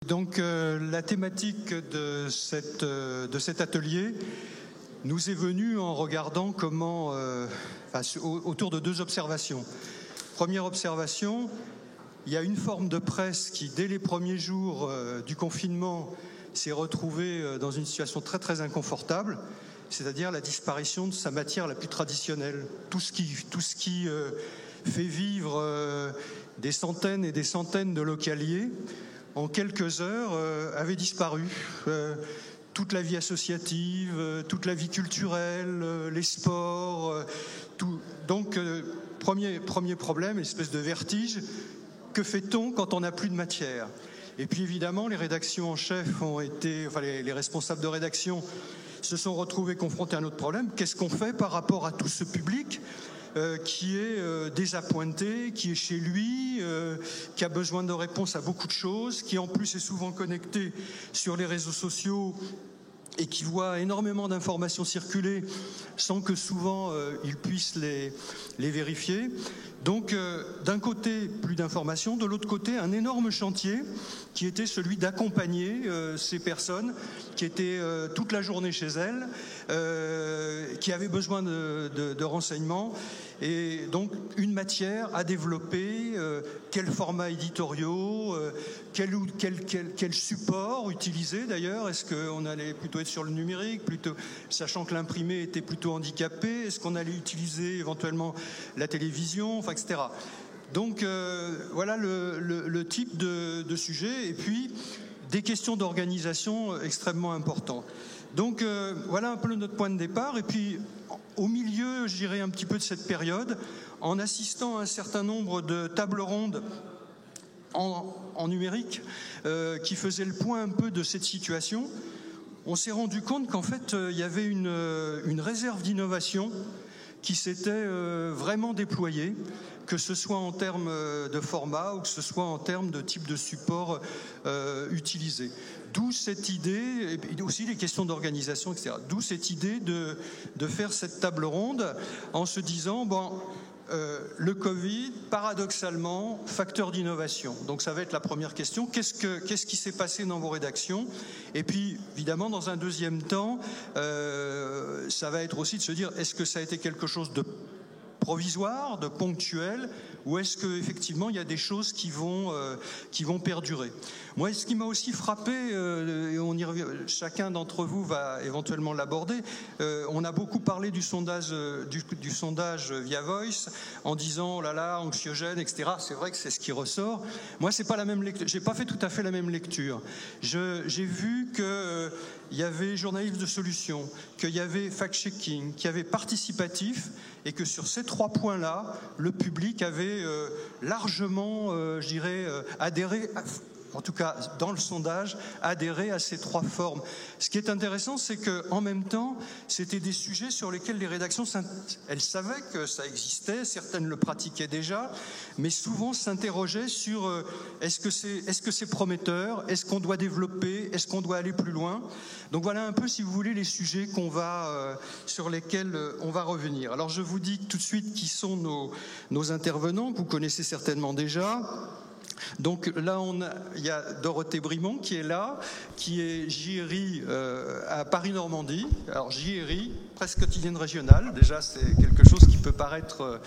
Donc la thématique de cet atelier nous est venue en regardant comment, autour de deux observations. Première observation, il y a une forme de presse qui, dès les premiers jours du confinement, s'est retrouvée dans une situation très très inconfortable, c'est-à-dire la disparition de sa matière la plus traditionnelle. Tout ce qui fait vivre des centaines et des centaines de localiers, en quelques heures, avait disparu. Toute la vie associative, toute la vie culturelle, les sports, tout. Donc, premier problème, une espèce de vertige. Que fait-on quand on n'a plus de matière? Et puis évidemment, les rédactions en chef les responsables de rédaction se sont retrouvés confrontés à un autre problème. Qu'est-ce qu'on fait par rapport à tout ce public qui est désappointé, qui est chez lui, qui a besoin de réponses à beaucoup de choses, qui en plus est souvent connecté sur les réseaux sociaux et qui voit énormément d'informations circuler sans que souvent il puisse les vérifier. Donc d'un côté, plus d'informations, de l'autre côté, un énorme chantier qui était celui d'accompagner ces personnes qui étaient toute la journée chez elles, qui avaient besoin de renseignements, et donc une matière à développer, quel format éditoriaux, quel support utiliser d'ailleurs, est-ce qu'on allait plutôt être sur le numérique, sachant que l'imprimé était plutôt handicapé, est-ce qu'on allait utiliser éventuellement la télévision, etc. Donc voilà le type de sujet, et puis des questions d'organisation extrêmement importantes. Donc voilà un peu notre point de départ, et puis au milieu, je dirais, un petit peu de cette période, en assistant à un certain nombre de tables rondes en numérique qui faisaient le point un peu de cette situation, on s'est rendu compte qu'en fait, il y avait une réserve d'innovation qui s'était vraiment déployée, que ce soit en termes de format ou que ce soit en termes de type de support utilisé. D'où cette idée, et aussi les questions d'organisation, etc. D'où cette idée de faire cette table ronde en se disant, le Covid, paradoxalement, facteur d'innovation. Donc ça va être la première question. Qu'est-ce qui s'est passé dans vos rédactions? Et puis, évidemment, dans un deuxième temps, ça va être aussi de se dire, est-ce que ça a été quelque chose de provisoire, de ponctuel, ou est-ce qu'effectivement il y a des choses qui vont perdurer? Moi, ce qui m'a aussi frappé, et on y revient, chacun d'entre vous va éventuellement l'aborder, on a beaucoup parlé du sondage via Voice, en disant, oh là là, anxiogène, etc. C'est vrai que c'est ce qui ressort. Moi, c'est pas la même lecture. J'ai pas fait tout à fait la même lecture. J'ai vu que il y avait journalisme de solution, qu'il y avait fact-checking, qu'il y avait participatif, et que sur ces trois points-là, le public avait largement, adhéré, en tout cas dans le sondage, adhéré à ces trois formes. Ce qui est intéressant, c'est qu'en même temps, c'était des sujets sur lesquels les rédactions, elles savaient que ça existait, certaines le pratiquaient déjà, mais souvent s'interrogeaient sur est-ce que c'est prometteur, est-ce qu'on doit développer, est-ce qu'on doit aller plus loin. Donc voilà un peu, si vous voulez, les sujets sur lesquels on va revenir. Alors je vous dis tout de suite qui sont nos intervenants, que vous connaissez certainement déjà. Donc là, il y a Dorothée Brimont qui est là, qui est JRI à Paris-Normandie. Alors JRI, presse quotidienne régionale, déjà c'est quelque chose qui peut paraître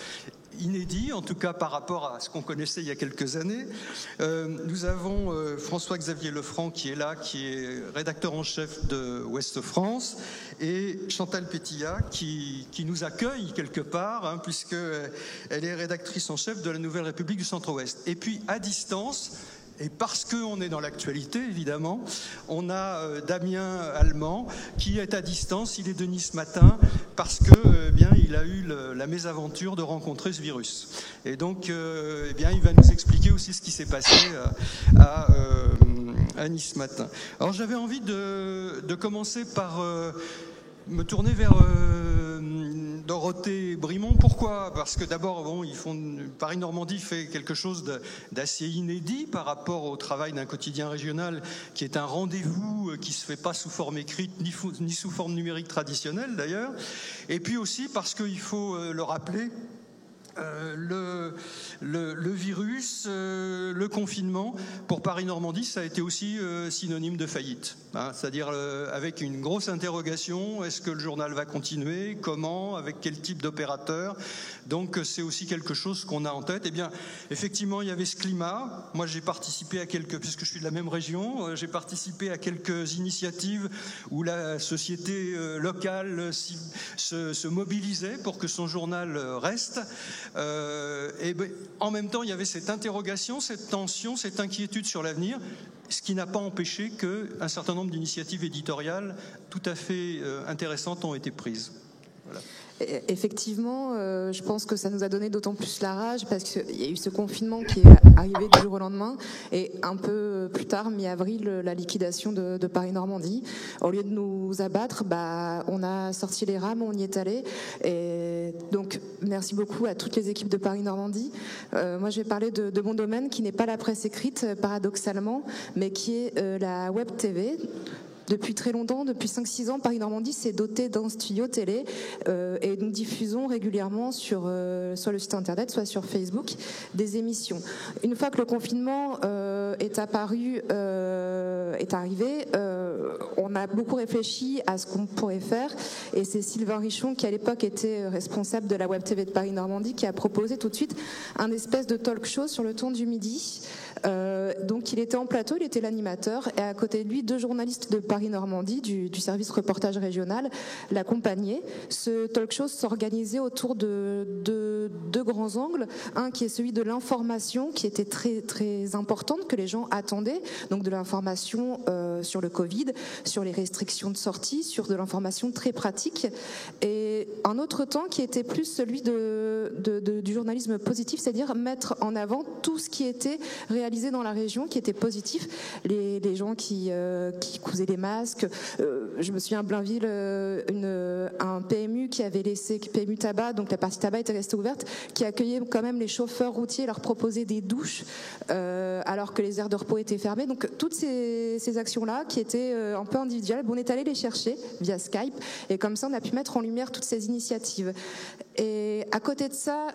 inédit, en tout cas par rapport à ce qu'on connaissait il y a quelques années. Nous avons François-Xavier Lefranc qui est là, qui est rédacteur en chef de Ouest France, et Chantal Pétillat qui nous accueille quelque part, puisqu'elle est rédactrice en chef de la Nouvelle République du Centre-Ouest. Et puis à distance, et parce qu'on est dans l'actualité, évidemment, on a Damien Allemand qui est à distance, il est de Nice matin, parce que il a eu la mésaventure de rencontrer ce virus. Et donc, il va nous expliquer aussi ce qui s'est passé à Nice matin. Alors, j'avais envie de commencer par me tourner vers Dorothée Brimont. Pourquoi? Parce que d'abord, Paris-Normandie fait quelque chose d'assez inédit par rapport au travail d'un quotidien régional qui est un rendez-vous qui ne se fait pas sous forme écrite ni sous forme numérique traditionnelle d'ailleurs. Et puis aussi parce qu'il faut le rappeler, le virus, le confinement, pour Paris-Normandie, ça a été aussi synonyme de faillite. Hein, c'est-à-dire avec une grosse interrogation, est-ce que le journal va continuer? Comment? Avec quel type d'opérateur? Donc c'est aussi quelque chose qu'on a en tête. Eh bien, effectivement, il y avait ce climat. Moi, j'ai participé à puisque je suis de la même région, j'ai participé à quelques initiatives où la société locale se mobilisait pour que son journal reste. Et en même temps, il y avait cette interrogation, cette tension, cette inquiétude sur l'avenir, ce qui n'a pas empêché qu'un certain nombre d'initiatives éditoriales tout à fait intéressantes ont été prises. Voilà. Effectivement, je pense que ça nous a donné d'autant plus la rage parce qu'il y a eu ce confinement qui est arrivé du jour au lendemain et un peu plus tard, mi-avril, la liquidation de Paris-Normandie. Au lieu de nous abattre, on a sorti les rames, on y est allé. Et donc, merci beaucoup à toutes les équipes de Paris-Normandie. Moi, je vais parler de mon domaine qui n'est pas la presse écrite, paradoxalement, mais qui est la web TV. Depuis très longtemps, depuis 5-6 ans, Paris-Normandie s'est doté d'un studio télé et nous diffusons régulièrement sur soit le site internet, soit sur Facebook, des émissions. Une fois que le confinement est arrivé, on a beaucoup réfléchi à ce qu'on pourrait faire et c'est Sylvain Richon, qui à l'époque était responsable de la Web TV de Paris-Normandie, qui a proposé tout de suite un espèce de talk show sur le ton du midi. Donc il était en plateau, il était l'animateur et à côté de lui 2 journalistes de Paris-Normandie du service reportage régional l'accompagnaient. Ce talk show s'organisait autour de 2 grands angles, un qui est celui de l'information qui était très très importante, que les gens attendaient, donc de l'information sur le Covid, sur les restrictions de sortie, sur de l'information très pratique, et un autre temps qui était plus celui du journalisme positif, c'est-à-dire mettre en avant tout ce qui était réalisé dans la région, qui était positif, les gens qui cousaient les masques. Je me souviens à Blainville, un PMU qui avait laissé, PMU tabac, donc la partie tabac était restée ouverte, qui accueillait quand même les chauffeurs routiers, leur proposait des douches alors que les aires de repos étaient fermées. Donc toutes ces actions-là qui étaient un peu individuelles, on est allé les chercher via Skype et comme ça on a pu mettre en lumière toutes ces initiatives. Et à côté de ça,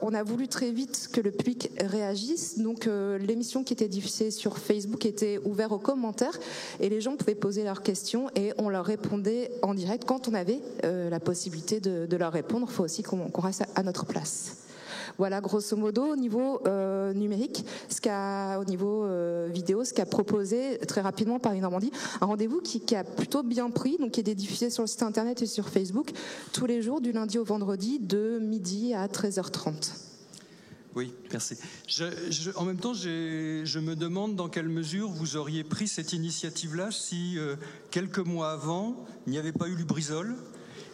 on a voulu très vite que le public réagisse. Donc l'émission qui était diffusée sur Facebook était ouverte aux commentaires et les gens pouvaient poser leurs questions et on leur répondait en direct quand on avait la possibilité de leur répondre. Il faut aussi qu'on reste à notre place. Voilà, grosso modo, au niveau numérique, au niveau vidéo, ce qu'a proposé très rapidement Paris-Normandie, un rendez-vous qui a plutôt bien pris, donc qui est diffusé sur le site internet et sur Facebook tous les jours, du lundi au vendredi, de midi à 13h30. Oui, merci. En même temps, je me demande dans quelle mesure vous auriez pris cette initiative-là si, quelques mois avant, il n'y avait pas eu Lubrizol,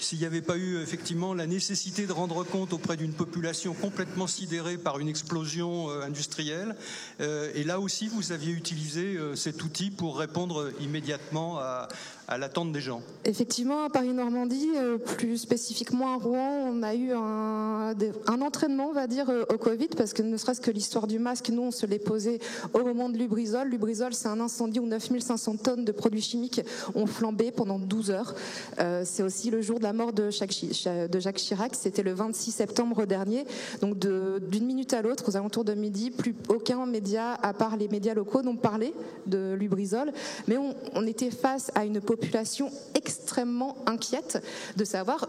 s'il n'y avait pas eu effectivement la nécessité de rendre compte auprès d'une population complètement sidérée par une explosion industrielle. Et là aussi, vous aviez utilisé cet outil pour répondre immédiatement à l'attente des gens. Effectivement, à Paris-Normandie, plus spécifiquement à Rouen, on a eu un entraînement, on va dire, au Covid, parce que ne serait-ce que l'histoire du masque, nous, on se l'est posé au moment de Lubrizol. Lubrizol, c'est un incendie où 9500 tonnes de produits chimiques ont flambé pendant 12 heures. C'est aussi le jour de la mort de Jacques Chirac, c'était le 26 septembre dernier. Donc d'une minute à l'autre, aux alentours de midi, plus aucun média, à part les médias locaux, n'ont parlé de Lubrizol. Mais on était face à une population extrêmement inquiète de savoir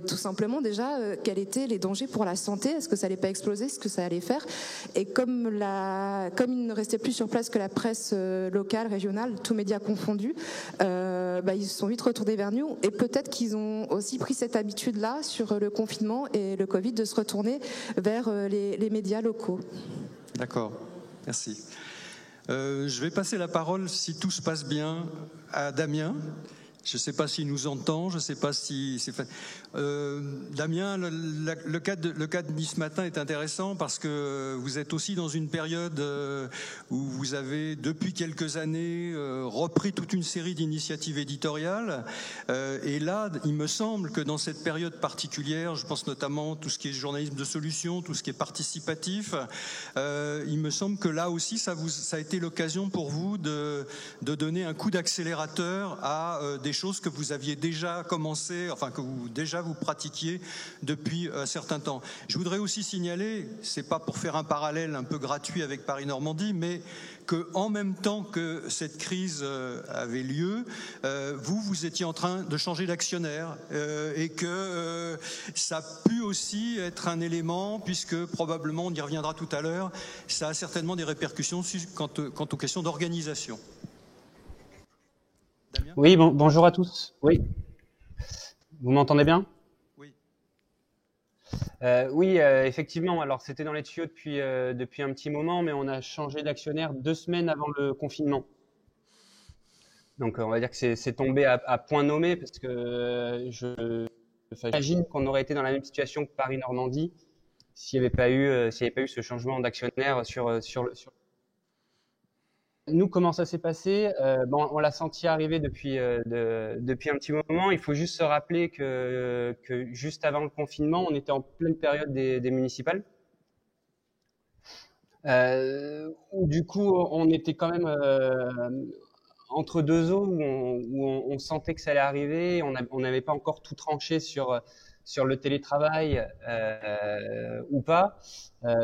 tout simplement déjà quels étaient les dangers pour la santé, est-ce que ça allait pas exploser, est-ce que ça allait faire. Et comme il ne restait plus sur place que la presse locale, régionale, tous médias confondus, ils se sont vite retournés vers nous et peut-être qu'ils ont aussi pris cette habitude-là sur le confinement et le Covid de se retourner vers les médias locaux. D'accord, merci. Je vais passer la parole, si tout se passe bien, à Damien. Je ne sais pas s'il nous entend, je ne sais pas si c'est fait. Damien, le cas de Nice Matin est intéressant parce que vous êtes aussi dans une période où vous avez, depuis quelques années, repris toute une série d'initiatives éditoriales. Et là, il me semble que dans cette période particulière, je pense notamment tout ce qui est journalisme de solution, tout ce qui est participatif, il me semble que là aussi, ça a été l'occasion pour vous de donner un coup d'accélérateur à des choses que vous aviez déjà commencé, enfin que vous pratiquiez depuis un certain temps. Je voudrais aussi signaler, c'est pas pour faire un parallèle un peu gratuit avec Paris-Normandie, mais que en même temps que cette crise avait lieu, vous étiez en train de changer d'actionnaire et que ça a pu aussi être un élément, puisque probablement, on y reviendra tout à l'heure, ça a certainement des répercussions quant aux questions d'organisation. Oui, bonjour à tous. Oui, vous m'entendez bien? Oui. Oui, effectivement. Alors, c'était dans les tuyaux depuis un petit moment, mais on a changé d'actionnaire 2 semaines avant le confinement. Donc, on va dire que c'est tombé à point nommé, parce que j'imagine qu'on aurait été dans la même situation que Paris-Normandie s'il n'y avait pas eu ce changement d'actionnaire sur. Nous, comment ça s'est passé? On l'a senti arriver depuis un petit moment. Il faut juste se rappeler que juste avant le confinement, on était en pleine période des municipales. Où du coup, on était quand même entre deux eaux où on sentait que ça allait arriver. On n'avait pas encore tout tranché sur le télétravail ou pas,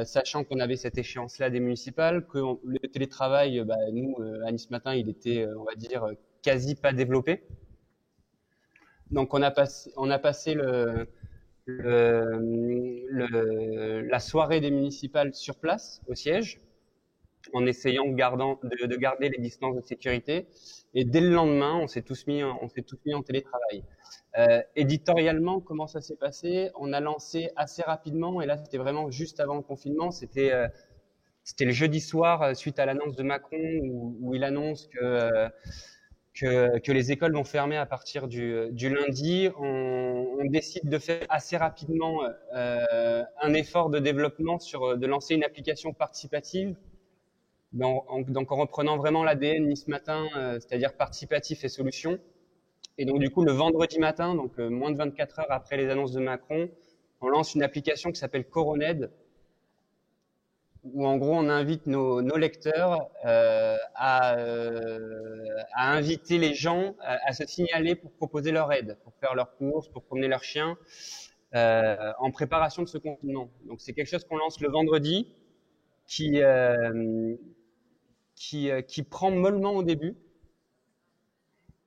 sachant qu'on avait cette échéance-là des municipales, que le télétravail, nous, à Nice Matin, il était, on va dire, quasi pas développé. Donc on a passé la soirée des municipales sur place, au siège, en essayant de garder les distances de sécurité. Et dès le lendemain, on s'est tous mis en télétravail. Éditorialement, comment ça s'est passé? On a lancé assez rapidement, et là c'était vraiment juste avant le confinement, c'était le jeudi soir, suite à l'annonce de Macron, où il annonce que les écoles vont fermer à partir du lundi. On décide de faire assez rapidement un effort de développement de lancer une application participative. Donc en reprenant vraiment l'ADN Nice Matin, c'est-à-dire participatif et solutions. Et donc du coup, le vendredi matin, donc moins de 24 heures après les annonces de Macron, on lance une application qui s'appelle Coroned, où en gros on invite nos lecteurs à inviter les gens à se signaler pour proposer leur aide, pour faire leurs courses, pour promener leurs chiens, en préparation de ce confinement. Donc c'est quelque chose qu'on lance le vendredi, qui prend mollement au début,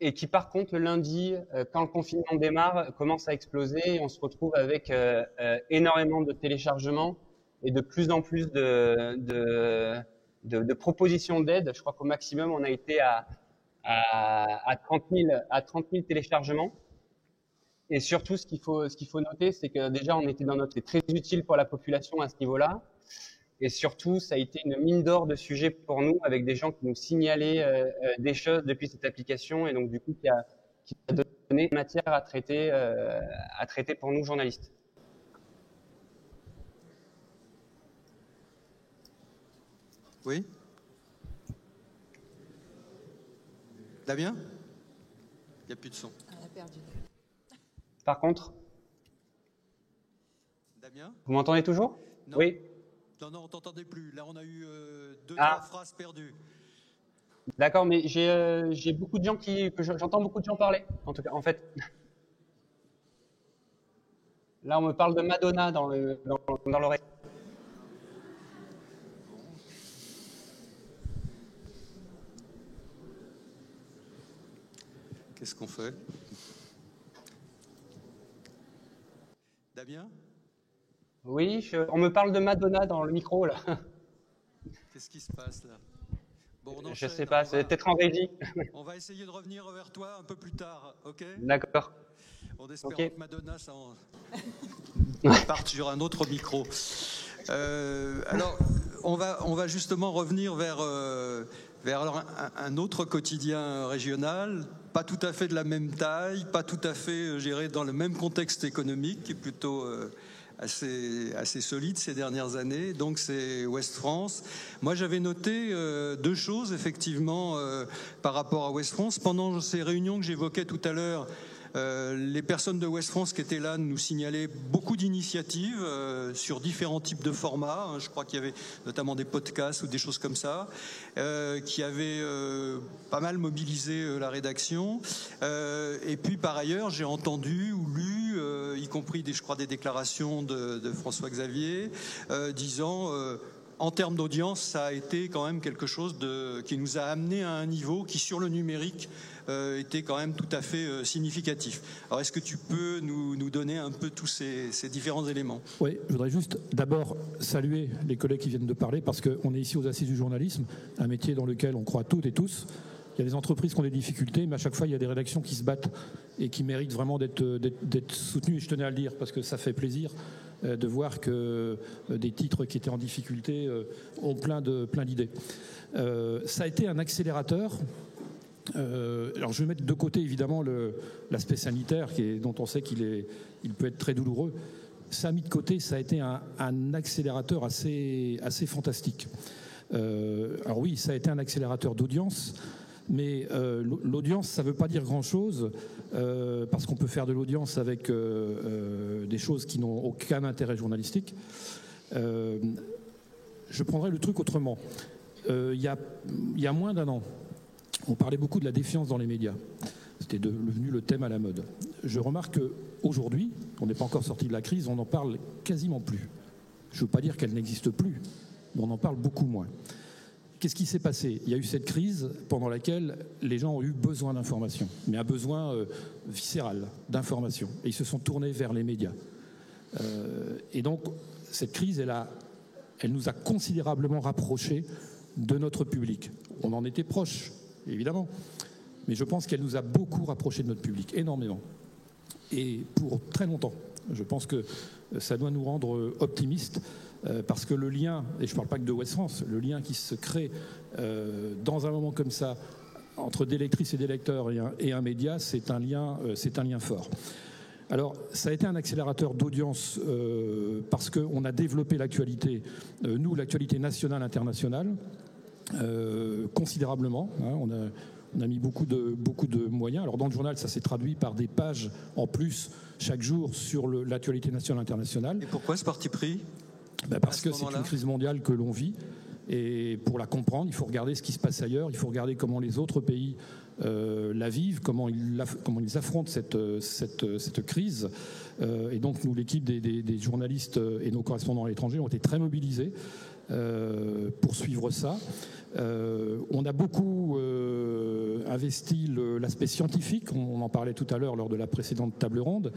et qui par contre le lundi, quand le confinement démarre, commence à exploser, et on se retrouve avec énormément de téléchargements et de plus en plus de propositions d'aide. Je crois qu'au maximum on a été à 30 000 téléchargements. Et surtout, ce qu'il faut noter, c'est que déjà on était c'est très utile pour la population à ce niveau-là. Et surtout, ça a été une mine d'or de sujets pour nous, avec des gens qui nous signalaient des choses depuis cette application, et donc du coup qui a donné matière à traiter pour nous journalistes. Oui. Damien ? Il n'y a plus de son. On a perdu. Par contre, Damien ? Vous m'entendez toujours ? Non. Oui. Non, on t'entendait plus. Là, on a eu trois phrases perdues. D'accord, mais j'ai beaucoup de gens j'entends beaucoup de gens parler. En tout cas, en fait, là, on me parle de Madonna dans l'oreille. Qu'est-ce qu'on fait ? Damien ? Oui, on me parle de Madonna dans le micro, là. Qu'est-ce qui se passe, là ? Bon, je sais pas, c'est peut-être en régie. On va essayer de revenir vers toi un peu plus tard, ok ? D'accord. On espère Okay. que Madonna, ça parte sur un autre micro. Alors, on va justement revenir vers un autre quotidien régional, pas tout à fait de la même taille, pas tout à fait géré dans le même contexte économique, qui est plutôt assez solide ces dernières années. Donc c'est Ouest France. Moi j'avais noté deux choses effectivement par rapport à Ouest France. Pendant ces réunions que j'évoquais tout à l'heure Les personnes de Ouest France qui étaient là nous signalaient beaucoup d'initiatives sur différents types de formats. Je crois qu'il y avait notamment des podcasts ou des choses comme ça, qui avaient pas mal mobilisé la rédaction. Et puis par ailleurs, j'ai entendu ou lu, y compris je crois des déclarations de François Xavier, disant en termes d'audience, ça a été quand même quelque chose qui nous a amené à un niveau qui, sur le numérique, était quand même tout à fait significatif. Alors, est-ce que tu peux nous donner un peu tous ces différents éléments ? Oui, je voudrais juste d'abord saluer les collègues qui viennent de parler, parce qu'on est ici aux Assises du journalisme, un métier dans lequel on croit toutes et tous. Il y a des entreprises qui ont des difficultés, mais à chaque fois, il y a des rédactions qui se battent et qui méritent vraiment d'être soutenues. Et je tenais à le dire, parce que ça fait plaisir de voir que des titres qui étaient en difficulté ont plein d'idées. Ça a été un accélérateur. Alors je vais mettre de côté évidemment l'aspect sanitaire dont on sait qu'il peut être très douloureux. Ça a mis de côté, ça a été un accélérateur assez fantastique. Alors oui, ça a été un accélérateur d'audience, mais l'audience, ça ne veut pas dire grand-chose, parce qu'on peut faire de l'audience avec des choses qui n'ont aucun intérêt journalistique. Je prendrai le truc autrement. Il y a moins d'un an, on parlait beaucoup de la défiance dans les médias. C'était devenu le thème à la mode. Je remarque qu'aujourd'hui, on n'est pas encore sorti de la crise, on n'en parle quasiment plus. Je ne veux pas dire qu'elle n'existe plus, mais on en parle beaucoup moins. Qu'est-ce qui s'est passé ? Il y a eu cette crise pendant laquelle les gens ont eu besoin d'informations, mais un besoin viscéral d'informations. Et ils se sont tournés vers les médias. Et donc, cette crise, elle nous a considérablement rapprochés de notre public. On en était proches, évidemment, mais je pense qu'elle nous a beaucoup rapprochés de notre public, énormément. Et pour très longtemps. Je pense que ça doit nous rendre optimistes, parce que le lien, et je ne parle pas que de Ouest France, le lien qui se crée dans un moment comme ça, entre des lectrices et des lecteurs et un média, c'est un lien fort. Alors, ça a été un accélérateur d'audience parce qu'on a développé l'actualité, l'actualité nationale, internationale, considérablement. On a mis beaucoup de moyens. Alors, dans le journal, ça s'est traduit par des pages en plus chaque jour sur l'actualité nationale, internationale. Et pourquoi ce parti pris ? Parce que c'est une crise mondiale que l'on vit. Et pour la comprendre, il faut regarder ce qui se passe ailleurs, il faut regarder comment les autres pays la vivent, comment ils affrontent cette crise. Et donc nous, l'équipe des journalistes et nos correspondants à l'étranger ont été très mobilisés pour suivre ça. On a beaucoup investi l'aspect scientifique, on en parlait tout à l'heure lors de la précédente table ronde.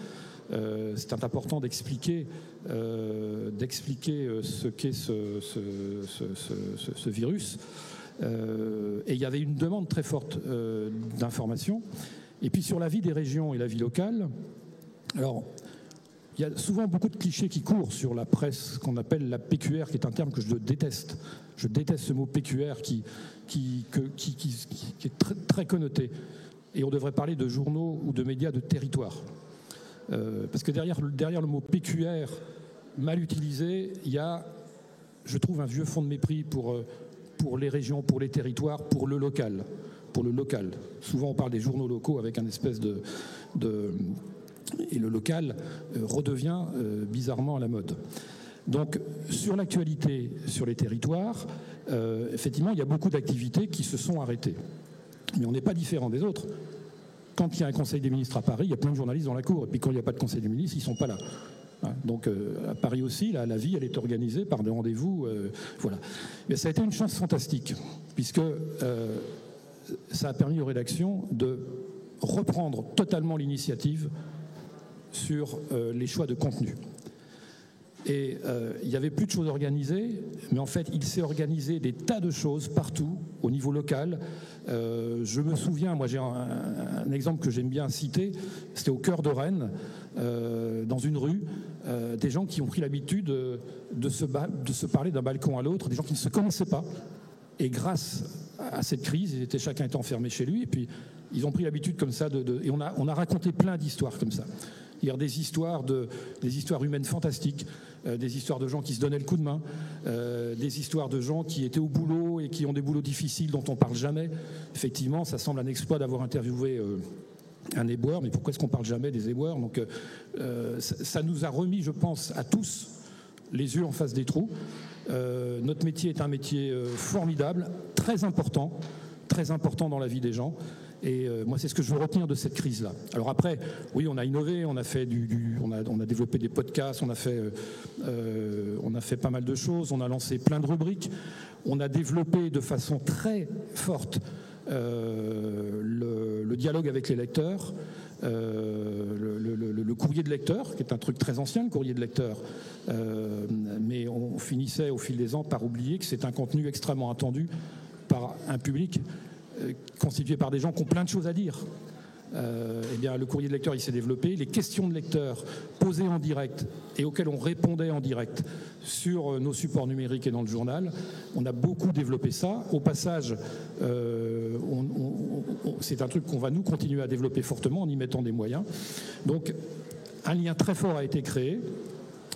C'est important d'expliquer ce qu'est ce virus. Et il y avait une demande très forte d'information. Et puis sur la vie des régions et la vie locale, alors il y a souvent beaucoup de clichés qui courent sur la presse qu'on appelle la PQR, qui est un terme que je déteste. Je déteste ce mot PQR qui est très, très connoté. Et on devrait parler de journaux ou de médias de territoire. Parce que derrière le mot PQR mal utilisé, il y a, je trouve, un vieux fond de mépris pour les régions, pour les territoires, pour le local. Souvent, on parle des journaux locaux avec un espèce et le local redevient bizarrement à la mode. Donc, sur l'actualité, sur les territoires, effectivement, il y a beaucoup d'activités qui se sont arrêtées. Mais on n'est pas différent des autres. Quand il y a un conseil des ministres à Paris, il y a plein de journalistes dans la cour. Et puis quand il n'y a pas de conseil des ministres, ils ne sont pas là. Donc à Paris aussi, la vie, elle est organisée par des rendez-vous. Voilà. Mais ça a été une chance fantastique, puisque ça a permis aux rédactions de reprendre totalement l'initiative sur les choix de contenu. Et il n'y avait plus de choses organisées, mais en fait, il s'est organisé des tas de choses partout, au niveau local. Je me souviens, moi j'ai un exemple que j'aime bien citer, c'était au cœur de Rennes, dans une rue, des gens qui ont pris l'habitude de se parler d'un balcon à l'autre, des gens qui ne se connaissaient pas. Et grâce à cette crise, chacun était enfermé chez lui, et puis ils ont pris l'habitude comme ça, et on a raconté plein d'histoires comme ça. Il y a des histoires humaines fantastiques, des histoires de gens qui se donnaient le coup de main, des histoires de gens qui étaient au boulot et qui ont des boulots difficiles dont on ne parle jamais. Effectivement, ça semble un exploit d'avoir interviewé un éboueur, mais pourquoi est-ce qu'on ne parle jamais des éboueurs? Donc ça nous a remis, je pense, à tous les yeux en face des trous. Notre métier est un métier formidable, très important dans la vie des gens. Et moi, c'est ce que je veux retenir de cette crise-là. Alors après, oui, on a innové, on a fait on a développé des podcasts, on a fait pas mal de choses, on a lancé plein de rubriques, on a développé de façon très forte le dialogue avec les lecteurs, le courrier de lecteur, qui est un truc très ancien, le courrier de lecteur, mais on finissait au fil des ans par oublier que c'est un contenu extrêmement attendu par un public constitué par des gens qui ont plein de choses à dire. Eh bien, le courrier de lecteur, il s'est développé. Les questions de lecteurs posées en direct et auxquelles on répondait en direct sur nos supports numériques et dans le journal, on a beaucoup développé ça. Au passage, c'est un truc qu'on va nous continuer à développer fortement en y mettant des moyens. Donc, un lien très fort a été créé.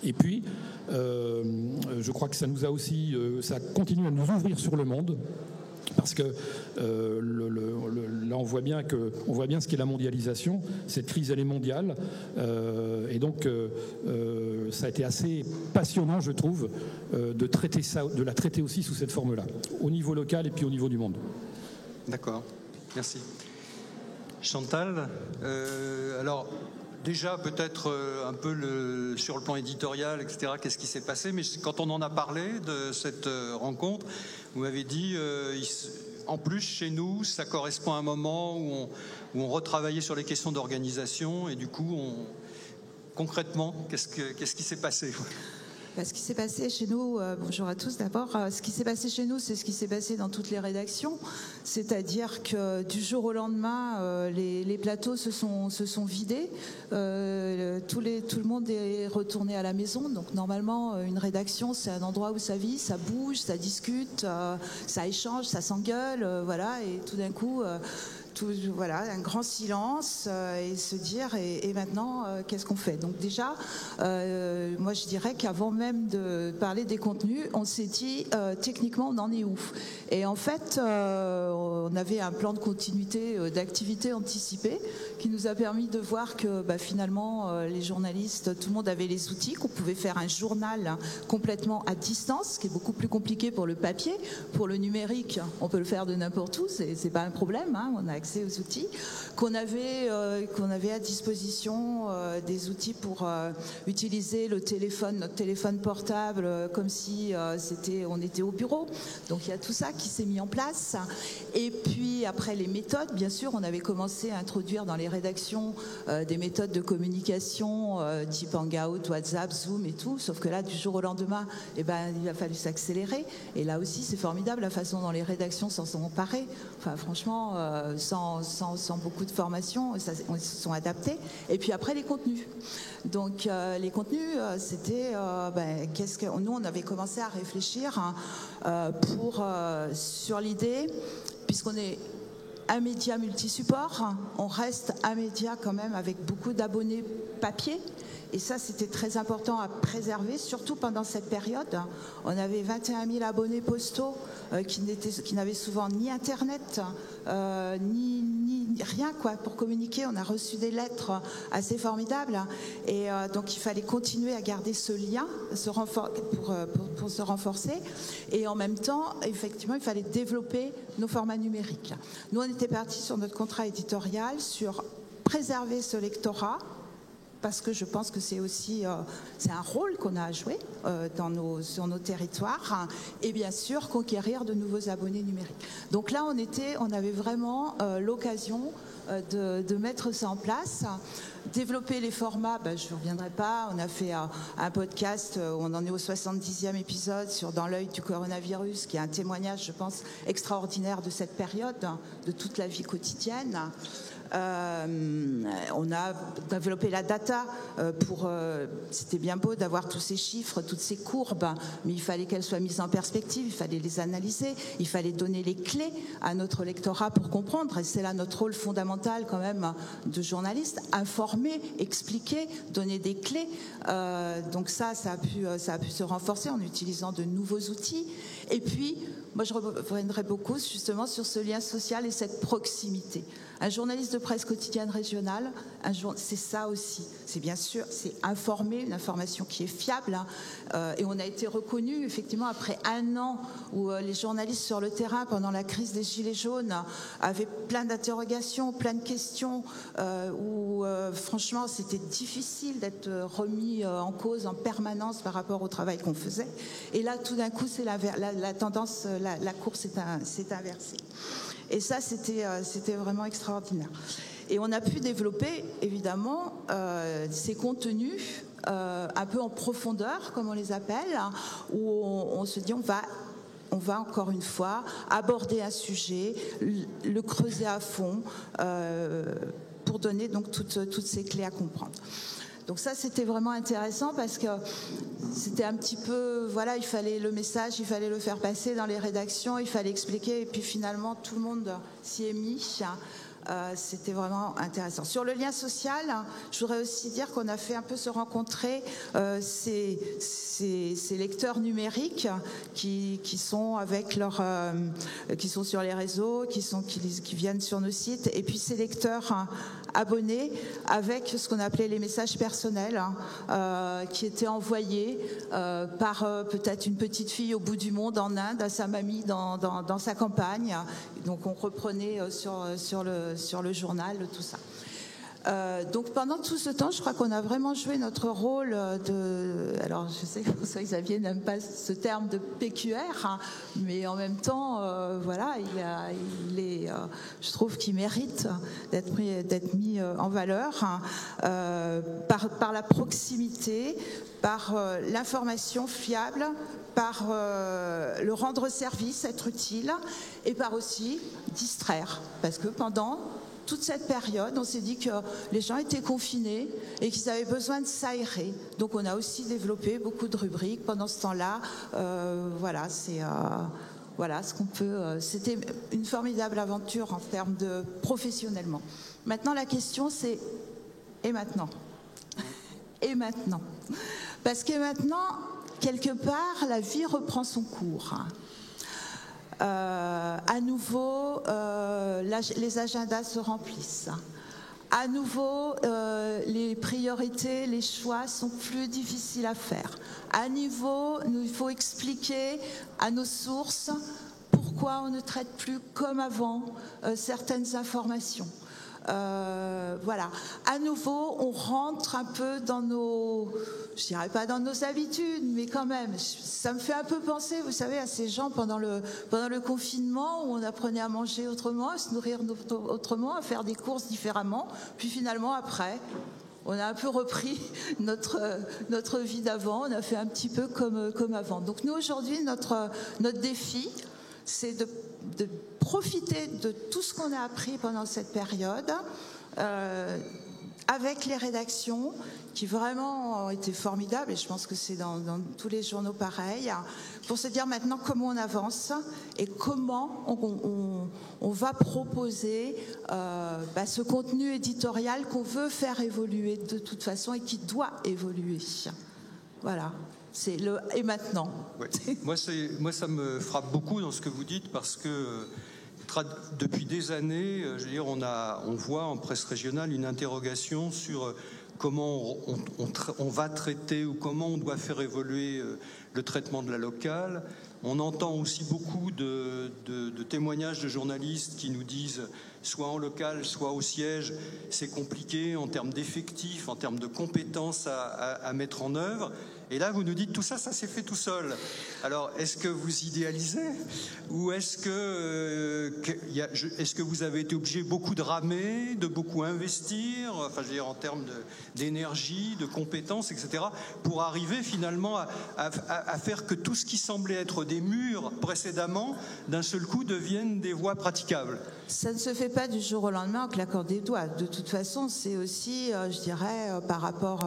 Et puis, je crois que ça nous a aussi, ça continue à nous ouvrir sur le monde. Parce que là, on voit bien ce qu'est la mondialisation. Cette crise, elle est mondiale. Et donc, ça a été assez passionnant, je trouve, de traiter ça, de la traiter aussi sous cette forme-là, au niveau local et puis au niveau du monde. D'accord. Merci. Chantal, alors... Déjà, peut-être un peu sur le plan éditorial, etc., qu'est-ce qui s'est passé? Mais quand on en a parlé de cette rencontre, vous m'avez dit, en plus, chez nous, ça correspond à un moment où on retravaillait sur les questions d'organisation et du coup, concrètement, qu'est-ce qui s'est passé? Ce qui s'est passé chez nous, bonjour à tous d'abord, ce qui s'est passé chez nous, c'est ce qui s'est passé dans toutes les rédactions, c'est-à-dire que du jour au lendemain, les plateaux se sont vidés, tout le monde est retourné à la maison, donc normalement une rédaction c'est un endroit où ça vit, ça bouge, ça discute, ça échange, ça s'engueule, voilà, et tout d'un coup... voilà, un grand silence et se dire et maintenant qu'est-ce qu'on fait? Donc déjà, moi je dirais qu'avant même de parler des contenus, on s'est dit techniquement on en est où? Et en fait, on avait un plan de continuité d'activité anticipée qui nous a permis de voir que finalement les journalistes, tout le monde avait les outils, qu'on pouvait faire un journal complètement à distance, ce qui est beaucoup plus compliqué pour le papier. Pour le numérique, on peut le faire de n'importe où, c'est pas un problème, hein, on a accès aux outils, qu'on avait à disposition des outils pour utiliser notre téléphone portable comme si on était au bureau. Donc il y a tout ça qui s'est mis en place. Et puis après les méthodes, bien sûr, on avait commencé à introduire dans les rédactions des méthodes de communication type Hangout, WhatsApp, Zoom et tout, sauf que là, du jour au lendemain, il a fallu s'accélérer. Et là aussi, c'est formidable la façon dont les rédactions s'en sont emparées. Enfin, franchement, sans beaucoup de formation, ils se sont adaptés. Et puis après, les contenus. Donc, les contenus, c'était... nous, on avait commencé à réfléchir sur l'idée, puisqu'on est un média multisupport, on reste un média quand même avec beaucoup d'abonnés papier. Et ça, c'était très important à préserver, surtout pendant cette période. On avait 21 000 abonnés postaux qui n'avaient souvent ni Internet, ni rien pour communiquer. On a reçu des lettres assez formidables. Et donc, il fallait continuer à garder ce lien pour se renforcer. Et en même temps, effectivement, il fallait développer nos formats numériques. Nous, on était partis sur notre contrat éditorial sur préserver ce lectorat, parce que je pense que c'est aussi c'est un rôle qu'on a à jouer sur nos territoires, et bien sûr conquérir de nouveaux abonnés numériques. Donc là, on avait vraiment l'occasion de mettre ça en place. Développer les formats, je ne reviendrai pas. On a fait un podcast, on en est au 70e épisode sur Dans l'œil du coronavirus, qui est un témoignage, je pense, extraordinaire de cette période, de toute la vie quotidienne. On a développé la data c'était bien beau d'avoir tous ces chiffres, toutes ces courbes, mais il fallait qu'elles soient mises en perspective, il fallait les analyser, il fallait donner les clés à notre lectorat pour comprendre, et c'est là notre rôle fondamental quand même de journaliste, informer, expliquer, donner des clés. Donc ça a pu se renforcer en utilisant de nouveaux outils. Et puis Moi, je reviendrai beaucoup justement sur ce lien social et cette proximité. Un journaliste de presse quotidienne régionale, c'est ça aussi. C'est bien sûr, c'est informer, une information qui est fiable. Et on a été reconnu, effectivement, après un an où les journalistes sur le terrain, pendant la crise des Gilets jaunes, avaient plein d'interrogations, plein de questions, où franchement, c'était difficile d'être remis en cause en permanence par rapport au travail qu'on faisait. Et là, tout d'un coup, c'est la tendance, la course s'est inversée. Et ça, c'était vraiment extraordinaire. Et on a pu développer, évidemment, ces contenus un peu en profondeur, comme on les appelle, où on se dit on va encore une fois aborder un sujet, le creuser à fond, pour donner donc toutes ces clés à comprendre. Donc ça, c'était vraiment intéressant parce que c'était un petit peu, voilà, il fallait le message, il fallait le faire passer dans les rédactions, il fallait expliquer, et puis finalement, tout le monde s'y est mis. C'était vraiment intéressant. Sur le lien social, je voudrais aussi dire qu'on a fait un peu se rencontrer ces lecteurs numériques qui sont avec qui sont sur les réseaux, qui viennent sur nos sites, et puis ces lecteurs abonnés avec ce qu'on appelait les messages personnels, qui étaient envoyés par peut-être une petite fille au bout du monde en Inde à sa mamie dans sa campagne. Donc on reprenait sur le journal tout ça. Donc pendant tout ce temps, je crois qu'on a vraiment joué notre rôle alors je sais que François Xavier n'aime pas ce terme de PQR, hein, mais en même temps, voilà, je trouve qu'il mérite d'être mis en valeur, hein, par la proximité, par l'information fiable, par le rendre service, être utile, et par aussi distraire, parce que pendant toute cette période, on s'est dit que les gens étaient confinés et qu'ils avaient besoin de s'aérer. Donc on a aussi développé beaucoup de rubriques pendant ce temps-là. Voilà, voilà ce qu'on peut. C'était une formidable aventure en termes de professionnellement. Maintenant, la question c'est et maintenant ? Et maintenant ? Parce que maintenant, quelque part, la vie reprend son cours. À nouveau, les agendas se remplissent. À nouveau, les priorités, les choix sont plus difficiles à faire. À nouveau, il faut expliquer à nos sources pourquoi on ne traite plus comme avant certaines informations. Voilà. À nouveau, on rentre un peu dans je dirais pas dans nos habitudes, mais quand même, ça me fait un peu penser, vous savez, à ces gens pendant le confinement où on apprenait à manger autrement, à se nourrir autrement, à faire des courses différemment. Puis finalement, après, on a un peu repris notre vie d'avant. On a fait un petit peu comme avant. Donc nous, aujourd'hui, notre défi, c'est de profiter de tout ce qu'on a appris pendant cette période, avec les rédactions qui vraiment ont été formidables, et je pense que c'est dans tous les journaux pareil, pour se dire maintenant comment on avance et comment on va proposer ce contenu éditorial qu'on veut faire évoluer de toute façon et qui doit évoluer. Voilà. C'est le et maintenant. Ouais. Moi, ça me frappe beaucoup dans ce que vous dites parce que depuis des années, je veux dire, on voit en presse régionale une interrogation sur comment on va traiter ou comment on doit faire évoluer le traitement de la locale. On entend aussi beaucoup de témoignages de journalistes qui nous disent, soit en local, soit au siège, c'est compliqué en termes d'effectifs, en termes de compétences à mettre en œuvre. Et là, vous nous dites tout ça, ça s'est fait tout seul. Alors, est-ce que vous idéalisez ou est-ce que vous avez été obligé beaucoup de ramer, de beaucoup investir, enfin, je veux dire en termes d'énergie, de compétences, etc., pour arriver finalement à faire que tout ce qui semblait être des murs précédemment, d'un seul coup, deviennent des voies praticables? Ça ne se fait pas du jour au lendemain en claquant des doigts. De toute façon, c'est aussi, je dirais, par rapport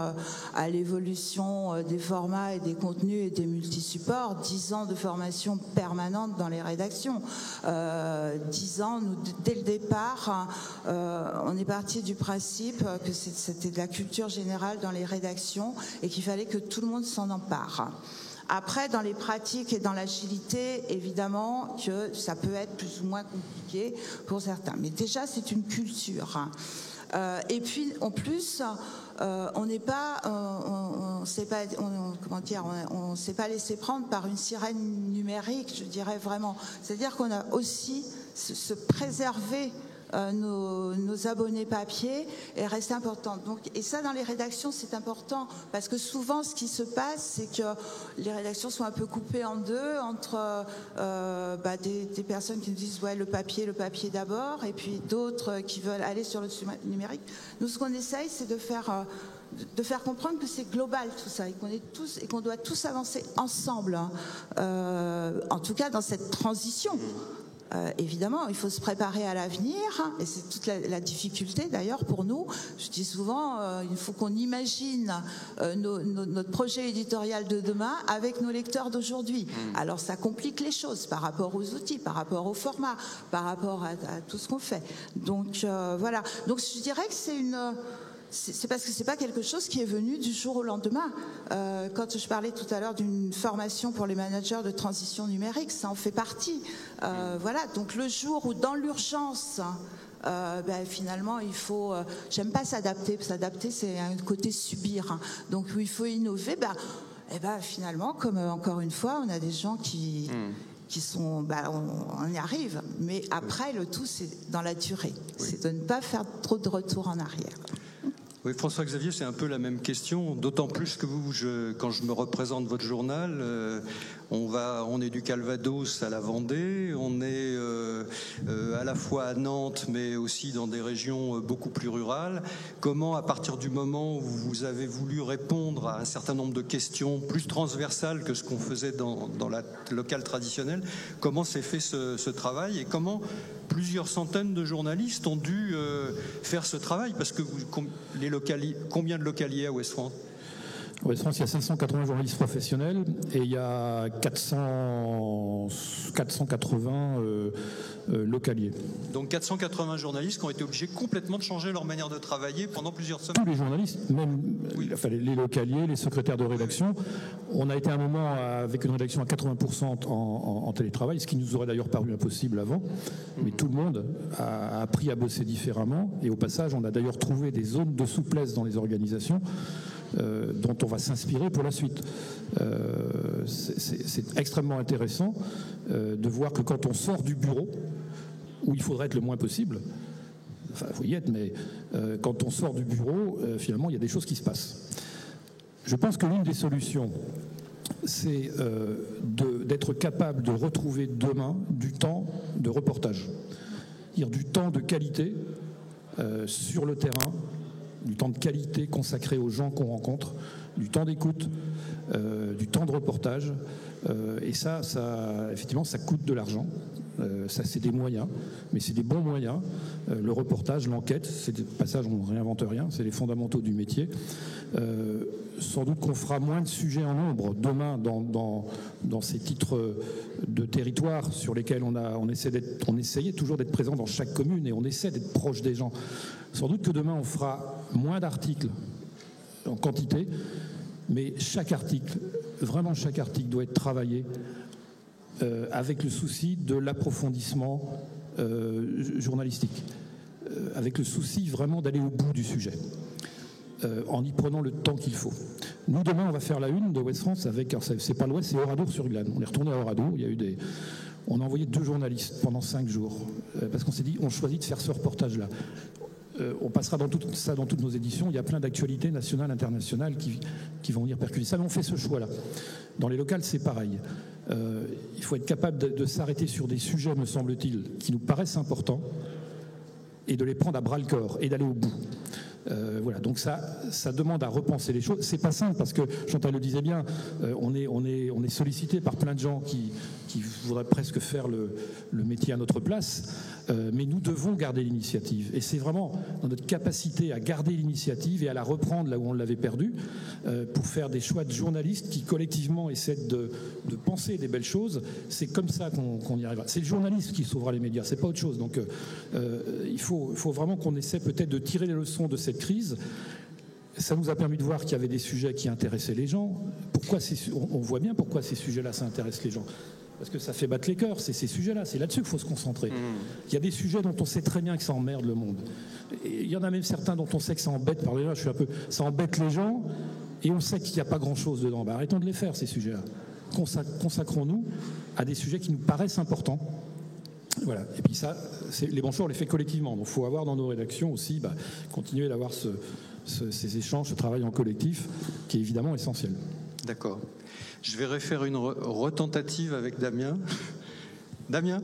à l'évolution des formats et des contenus et des multisupports, 10 ans de formation permanente dans les rédactions. 10 ans, nous, dès le départ, on est parti du principe que c'était de la culture générale dans les rédactions et qu'il fallait que tout le monde s'en empare. Après, dans les pratiques et dans l'agilité, évidemment que ça peut être plus ou moins compliqué pour certains. Mais déjà, c'est une culture. Et puis, en plus, on n'est pas, on s'est pas laissé prendre par une sirène numérique, je dirais vraiment. C'est-à-dire qu'on a aussi se préserver nos abonnés papier est resté important. Donc, et ça, dans les rédactions, c'est important parce que souvent, ce qui se passe, c'est que les rédactions sont un peu coupées en deux entre des personnes qui nous disent ouais, le papier d'abord, et puis d'autres qui veulent aller sur le numérique. Nous, ce qu'on essaye, c'est de faire comprendre que c'est global tout ça et qu'on doit tous avancer ensemble. En tout cas, dans cette transition. Évidemment, il faut se préparer à l'avenir, et c'est toute la difficulté d'ailleurs pour nous. Je dis souvent, il faut qu'on imagine notre projet éditorial de demain avec nos lecteurs d'aujourd'hui. Alors ça complique les choses par rapport aux outils, par rapport au format, par rapport à tout ce qu'on fait. Donc voilà. Donc je dirais que c'est parce que c'est pas quelque chose qui est venu du jour au lendemain. Quand je parlais tout à l'heure d'une formation pour les managers de transition numérique, ça en fait partie. Voilà. Donc le jour où dans l'urgence, finalement il faut. J'aime pas s'adapter. S'adapter, c'est un côté subir. Hein. Donc où il faut innover. Finalement, comme encore une fois, on a des gens qui sont, on y arrive. Mais après, le tout, c'est dans la durée. Oui. C'est de ne pas faire trop de retour en arrière. Oui, François-Xavier, c'est un peu la même question, d'autant plus que quand je me représente votre journal, on est du Calvados à la Vendée, on est à la fois à Nantes, mais aussi dans des régions beaucoup plus rurales. Comment, à partir du moment où vous avez voulu répondre à un certain nombre de questions plus transversales que ce qu'on faisait dans la locale traditionnelle, comment s'est fait ce travail et comment plusieurs centaines de journalistes ont dû faire ce travail, parce que combien de localiers à Ouest-France ? À Ouest-France, il y a 580 journalistes professionnels et il y a 480 localiers. Donc 480 journalistes qui ont été obligés complètement de changer leur manière de travailler pendant plusieurs semaines. Tous les journalistes, même les localiers, les secrétaires de rédaction. On a été à un moment avec une rédaction à 80% en télétravail, ce qui nous aurait d'ailleurs paru impossible avant. Mais tout le monde a appris à bosser différemment. Et au passage, on a d'ailleurs trouvé des zones de souplesse dans les organisations dont on va s'inspirer pour la suite. C'est extrêmement intéressant de voir que quand on sort du bureau, où il faudrait être le moins possible, enfin il faut y être, mais quand on sort du bureau, finalement il y a des choses qui se passent. Je pense que l'une des solutions, c'est d'être capable de retrouver demain du temps de reportage, c'est-à-dire du temps de qualité sur le terrain, du temps de qualité consacré aux gens qu'on rencontre, du temps d'écoute, du temps de reportage. Et ça, effectivement, ça coûte de l'argent. Ça, c'est des moyens, mais c'est des bons moyens. Le reportage, l'enquête, c'est des passages où on ne réinvente rien, c'est les fondamentaux du métier. Sans doute qu'on fera moins de sujets en nombre demain dans ces titres de territoire sur lesquels on essayait toujours d'être présent dans chaque commune et on essaie d'être proche des gens. Sans doute que demain on fera moins d'articles en quantité, mais chaque article, vraiment chaque article doit être travaillé avec le souci de l'approfondissement journalistique, avec le souci vraiment d'aller au bout du sujet. En y prenant le temps qu'il faut. Nous, demain, on va faire la une de Ouest-France avec, c'est pas l'Ouest, c'est Oradour-sur-Glane. On est retourné à Oradour, on a envoyé 2 journalistes pendant 5 jours, parce qu'on s'est dit, on choisit de faire ce reportage-là. On passera dans toutes nos éditions, il y a plein d'actualités nationales, internationales qui vont venir percuter ça, mais on fait ce choix-là. Dans les locales, c'est pareil. Il faut être capable de s'arrêter sur des sujets, me semble-t-il, qui nous paraissent importants, et de les prendre à bras-le-corps, et d'aller au bout. Voilà, donc ça demande à repenser les choses. C'est pas simple parce que Chantal le disait bien, on est sollicité par plein de gens qui voudraient presque faire le métier à notre place, mais nous devons garder l'initiative. Et c'est vraiment dans notre capacité à garder l'initiative et à la reprendre là où on l'avait perdue, pour faire des choix de journalistes qui collectivement essaient de penser des belles choses. C'est comme ça qu'on y arrivera. C'est le journaliste qui sauvera les médias, c'est pas autre chose. Donc il faut vraiment qu'on essaie peut-être de tirer les leçons de cette crise Ça nous a permis de voir qu'il y avait des sujets qui intéressaient les gens. On voit bien pourquoi ces sujets-là, ça intéresse les gens. Parce que ça fait battre les cœurs, c'est ces sujets-là, c'est là-dessus qu'il faut se concentrer. Il y a des sujets dont on sait très bien que ça emmerde le monde. Et il y en a même certains dont on sait que ça embête, ça embête les gens, et on sait qu'il n'y a pas grand-chose dedans. Arrêtons de les faire, ces sujets-là. Consacrons-nous à des sujets qui nous paraissent importants. Voilà. Et puis ça, les bons choix, on les fait collectivement. Donc il faut avoir dans nos rédactions aussi, continuer d'avoir ces échanges, ce travail en collectif, qui est évidemment essentiel. D'accord. Je vais refaire une retentative avec Damien. Damien,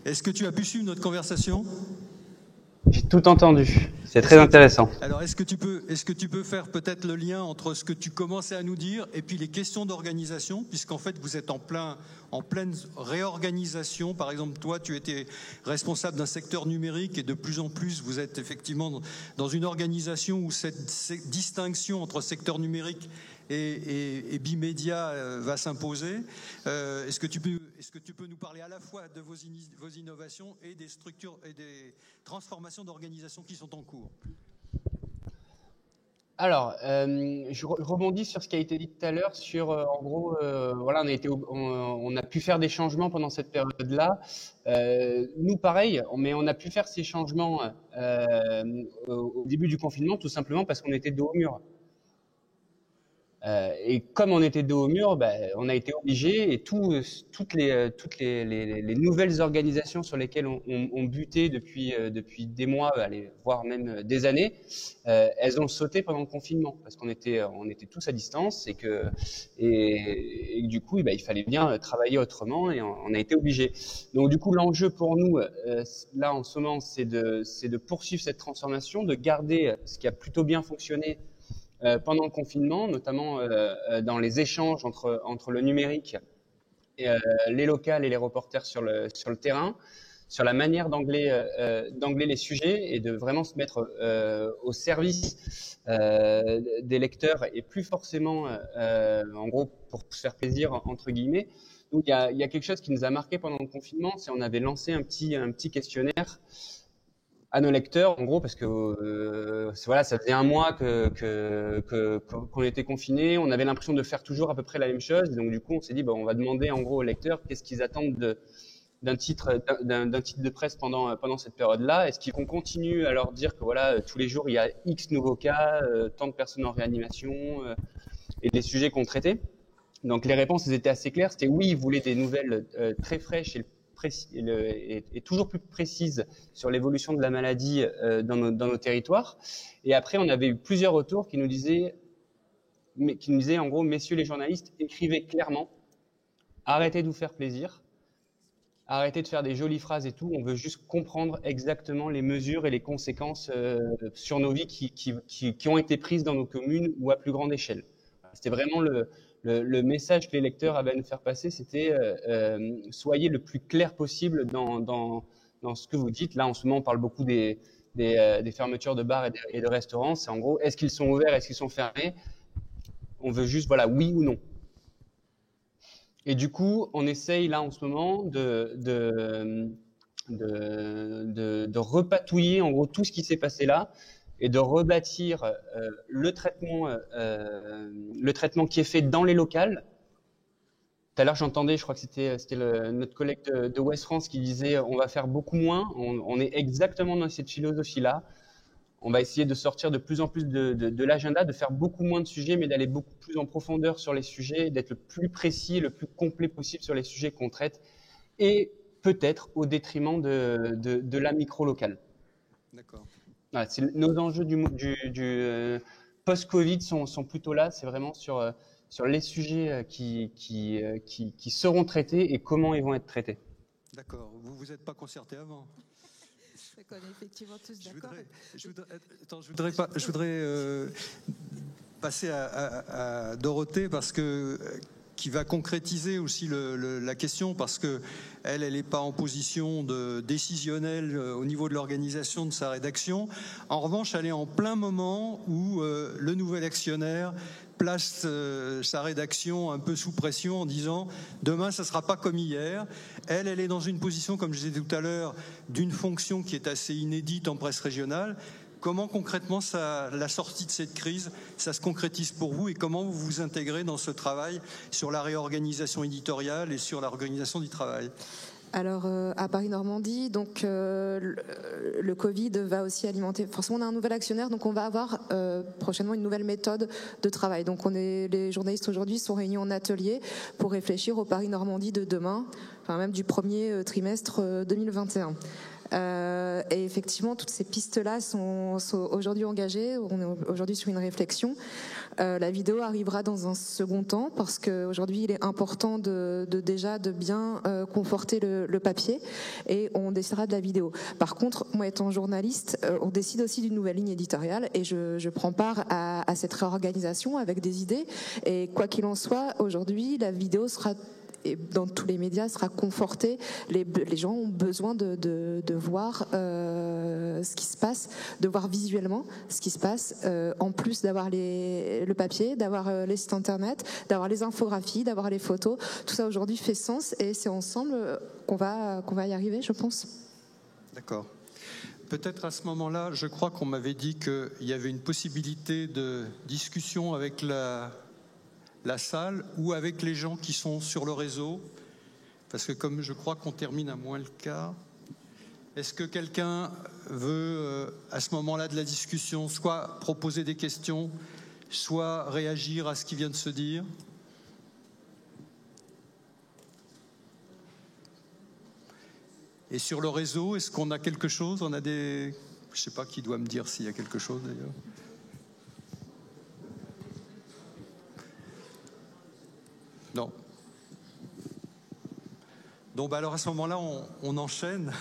est-ce que tu as pu suivre notre conversation ? J'ai tout entendu. C'est très intéressant. Alors, est-ce que tu peux faire peut-être le lien entre ce que tu commençais à nous dire et puis les questions d'organisation, puisqu'en fait, vous êtes en pleine réorganisation. Par exemple, toi, tu étais responsable d'un secteur numérique et de plus en plus, vous êtes effectivement dans une organisation où cette distinction entre secteur numérique et bimédia va s'imposer. Est-ce que tu peux nous parler à la fois de vos innovations et des structures et des transformations d'organisation qui sont en cours ? Alors, je rebondis sur ce qui a été dit tout à l'heure sur, en gros, voilà, on a pu faire des changements pendant cette période-là. Nous, pareil, mais on a pu faire ces changements au début du confinement, tout simplement parce qu'on était dos au mur. Et comme on était dos au mur, on a été obligé, et toutes les nouvelles organisations sur lesquelles on butait depuis des mois, voire même des années, elles ont sauté pendant le confinement parce qu'on était tous à distance et que du coup, il fallait bien travailler autrement et on a été obligé. Donc du coup, l'enjeu pour nous là en ce moment, c'est de poursuivre cette transformation, de garder ce qui a plutôt bien fonctionné pendant le confinement, notamment dans les échanges entre le numérique, et, les locales et les reporters sur le terrain, sur la manière d'angler les sujets et de vraiment se mettre au service des lecteurs et plus forcément, en gros, pour se faire plaisir, entre guillemets. Donc il y a quelque chose qui nous a marqué pendant le confinement, c'est qu'on avait lancé un petit questionnaire à nos lecteurs, en gros, parce que voilà, ça faisait un mois qu'on était confinés, on avait l'impression de faire toujours à peu près la même chose, donc du coup on s'est dit on va demander en gros aux lecteurs qu'est-ce qu'ils attendent d'un titre de presse pendant cette période-là. Est-ce qu'ils continuent à leur dire que voilà, tous les jours il y a X nouveaux cas, tant de personnes en réanimation et des sujets qu'on traitait. Donc les réponses elles étaient assez claires, c'était oui, ils voulaient des nouvelles très fraîches et toujours plus précise sur l'évolution de la maladie dans nos territoires. Et après, on avait eu plusieurs retours qui nous disaient en gros, messieurs les journalistes, écrivez clairement, arrêtez de vous faire plaisir, arrêtez de faire des jolies phrases et tout, on veut juste comprendre exactement les mesures et les conséquences sur nos vies qui ont été prises dans nos communes ou à plus grande échelle. C'était vraiment le message que les lecteurs avaient à nous faire passer, c'était soyez le plus clair possible dans ce que vous dites. Là, en ce moment, on parle beaucoup des fermetures de bars et de restaurants. C'est en gros, est-ce qu'ils sont ouverts, est-ce qu'ils sont fermés ? On veut juste, voilà, oui ou non. Et du coup, on essaye là en ce moment de repatouiller en gros tout ce qui s'est passé là, et de rebâtir le traitement qui est fait dans les locales. Tout à l'heure, j'entendais, je crois que c'était notre collègue de Ouest France qui disait on va faire beaucoup moins. On est exactement dans cette philosophie-là. On va essayer de sortir de plus en plus de l'agenda, de faire beaucoup moins de sujets, mais d'aller beaucoup plus en profondeur sur les sujets, d'être le plus précis, le plus complet possible sur les sujets qu'on traite, et peut-être au détriment de la micro-locale. D'accord. Voilà, nos enjeux du post-Covid sont plutôt là, c'est vraiment sur les sujets qui seront traités et comment ils vont être traités. D'accord, vous n'êtes pas concertés avant. On est effectivement tous d'accord. Je voudrais passer à Dorothée parce que qui va concrétiser aussi la question parce que elle n'est pas en position décisionnelle au niveau de l'organisation de sa rédaction. En revanche, elle est en plein moment où le nouvel actionnaire place sa rédaction un peu sous pression en disant demain ça sera pas comme hier. Elle est dans une position, comme je disais tout à l'heure, d'une fonction qui est assez inédite en presse régionale, comment concrètement la sortie de cette crise, ça se concrétise pour vous et comment vous vous intégrez dans ce travail sur la réorganisation éditoriale et sur l'organisation du travail? Alors à Paris-Normandie, donc le Covid va aussi alimenter. Forcément, on a un nouvel actionnaire, donc on va avoir prochainement une nouvelle méthode de travail. Donc les journalistes aujourd'hui sont réunis en atelier pour réfléchir au Paris-Normandie de demain, enfin même du premier trimestre 2021. Et effectivement, toutes ces pistes-là sont aujourd'hui engagées. On est aujourd'hui sur une réflexion. La vidéo arrivera dans un second temps parce qu'aujourd'hui, il est important de bien conforter le papier et on décidera de la vidéo. Par contre, moi étant journaliste, on décide aussi d'une nouvelle ligne éditoriale et je prends part à cette réorganisation avec des idées. Et quoi qu'il en soit, aujourd'hui, la vidéo sera... et dans tous les médias sera conforté. Les gens ont besoin de voir ce qui se passe, de voir visuellement ce qui se passe, en plus d'avoir le papier, d'avoir les sites internet, d'avoir les infographies, d'avoir les photos. Tout ça aujourd'hui fait sens et c'est ensemble qu'on va y arriver, je pense. D'accord. Peut-être à ce moment-là, je crois qu'on m'avait dit qu'il y avait une possibilité de discussion avec la salle ou avec les gens qui sont sur le réseau, parce que comme je crois qu'on termine à moins le quart, est-ce que quelqu'un veut à ce moment-là de la discussion soit proposer des questions, soit réagir à ce qui vient de se dire? Et sur le réseau, est-ce qu'on a quelque chose? On a des... Je ne sais pas qui doit me dire s'il y a quelque chose d'ailleurs. Non. Donc alors à ce moment-là, on enchaîne.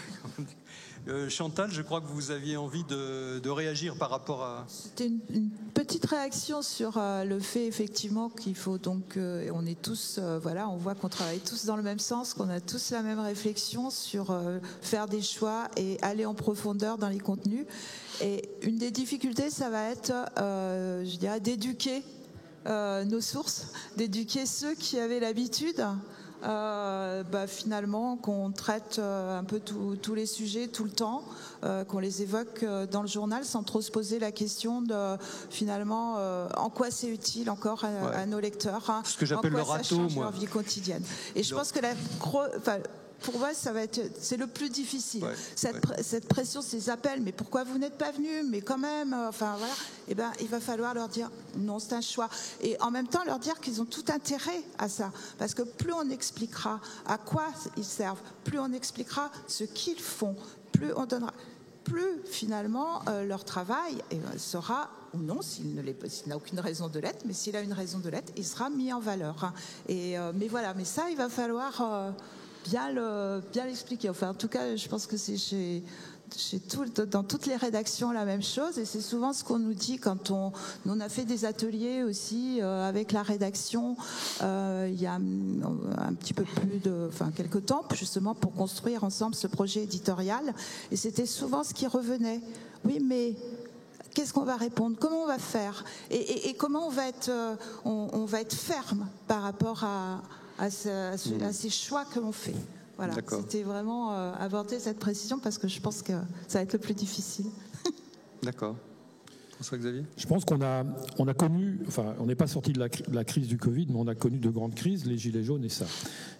Chantal, je crois que vous aviez envie de réagir par rapport à... C'était une petite réaction sur le fait effectivement qu'il faut donc... on est tous, on voit qu'on travaille tous dans le même sens, qu'on a tous la même réflexion sur faire des choix et aller en profondeur dans les contenus. Et une des difficultés, ça va être, je dirais, d'éduquer nos sources, d'éduquer ceux qui avaient l'habitude finalement qu'on traite un peu tous les sujets tout le temps, qu'on les évoque dans le journal sans trop se poser la question de finalement en quoi c'est utile encore à nos lecteurs, ce que j'appelle le râteau, ça change leur vie quotidienne. Et je pense que pour moi, c'est le plus difficile. Ouais, cette pression, ces appels, mais pourquoi vous n'êtes pas venus? Mais quand même, Eh ben, il va falloir leur dire non, c'est un choix. Et en même temps, leur dire qu'ils ont tout intérêt à ça. Parce que plus on expliquera à quoi ils servent, plus on expliquera ce qu'ils font, plus on donnera, plus finalement leur travail sera, ou non, s'il n'a aucune raison de l'être, mais s'il a une raison de l'être, il sera mis en valeur. Mais ça, il va falloir... bien l'expliquer. Enfin, en tout cas, je pense que c'est dans toutes les rédactions la même chose, et c'est souvent ce qu'on nous dit quand on a fait des ateliers aussi avec la rédaction il y a un petit peu plus quelques temps, justement pour construire ensemble ce projet éditorial, et c'était souvent ce qui revenait. Oui, mais qu'est-ce qu'on va répondre? Comment on va faire? Et comment on va être ferme par rapport à ces choix que l'on fait. Voilà, c'était vraiment aborder cette précision parce que je pense que ça va être le plus difficile. D'accord. François-Xavier? Je pense qu'on a connu, on n'est pas sorti de la crise du Covid, mais on a connu de grandes crises, les gilets jaunes et ça.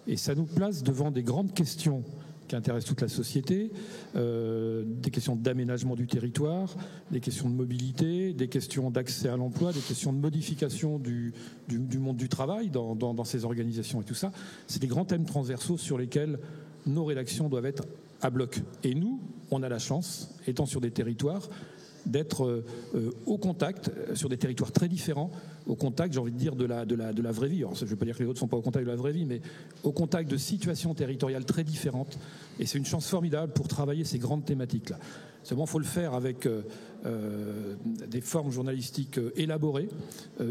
Et ça nous place devant des grandes questions qui intéressent toute la société, des questions d'aménagement du territoire, des questions de mobilité, des questions d'accès à l'emploi, des questions de modification du monde du travail dans ces organisations et tout ça. C'est des grands thèmes transversaux sur lesquels nos rédactions doivent être à bloc. Et nous, on a la chance, étant sur des territoires, d'être au contact, sur des territoires très différents, au contact, j'ai envie de dire, de la vraie vie. Alors, je ne veux pas dire que les autres ne sont pas au contact de la vraie vie, mais au contact de situations territoriales très différentes. Et c'est une chance formidable pour travailler ces grandes thématiques-là. Seulement, il faut le faire avec des formes journalistiques élaborées,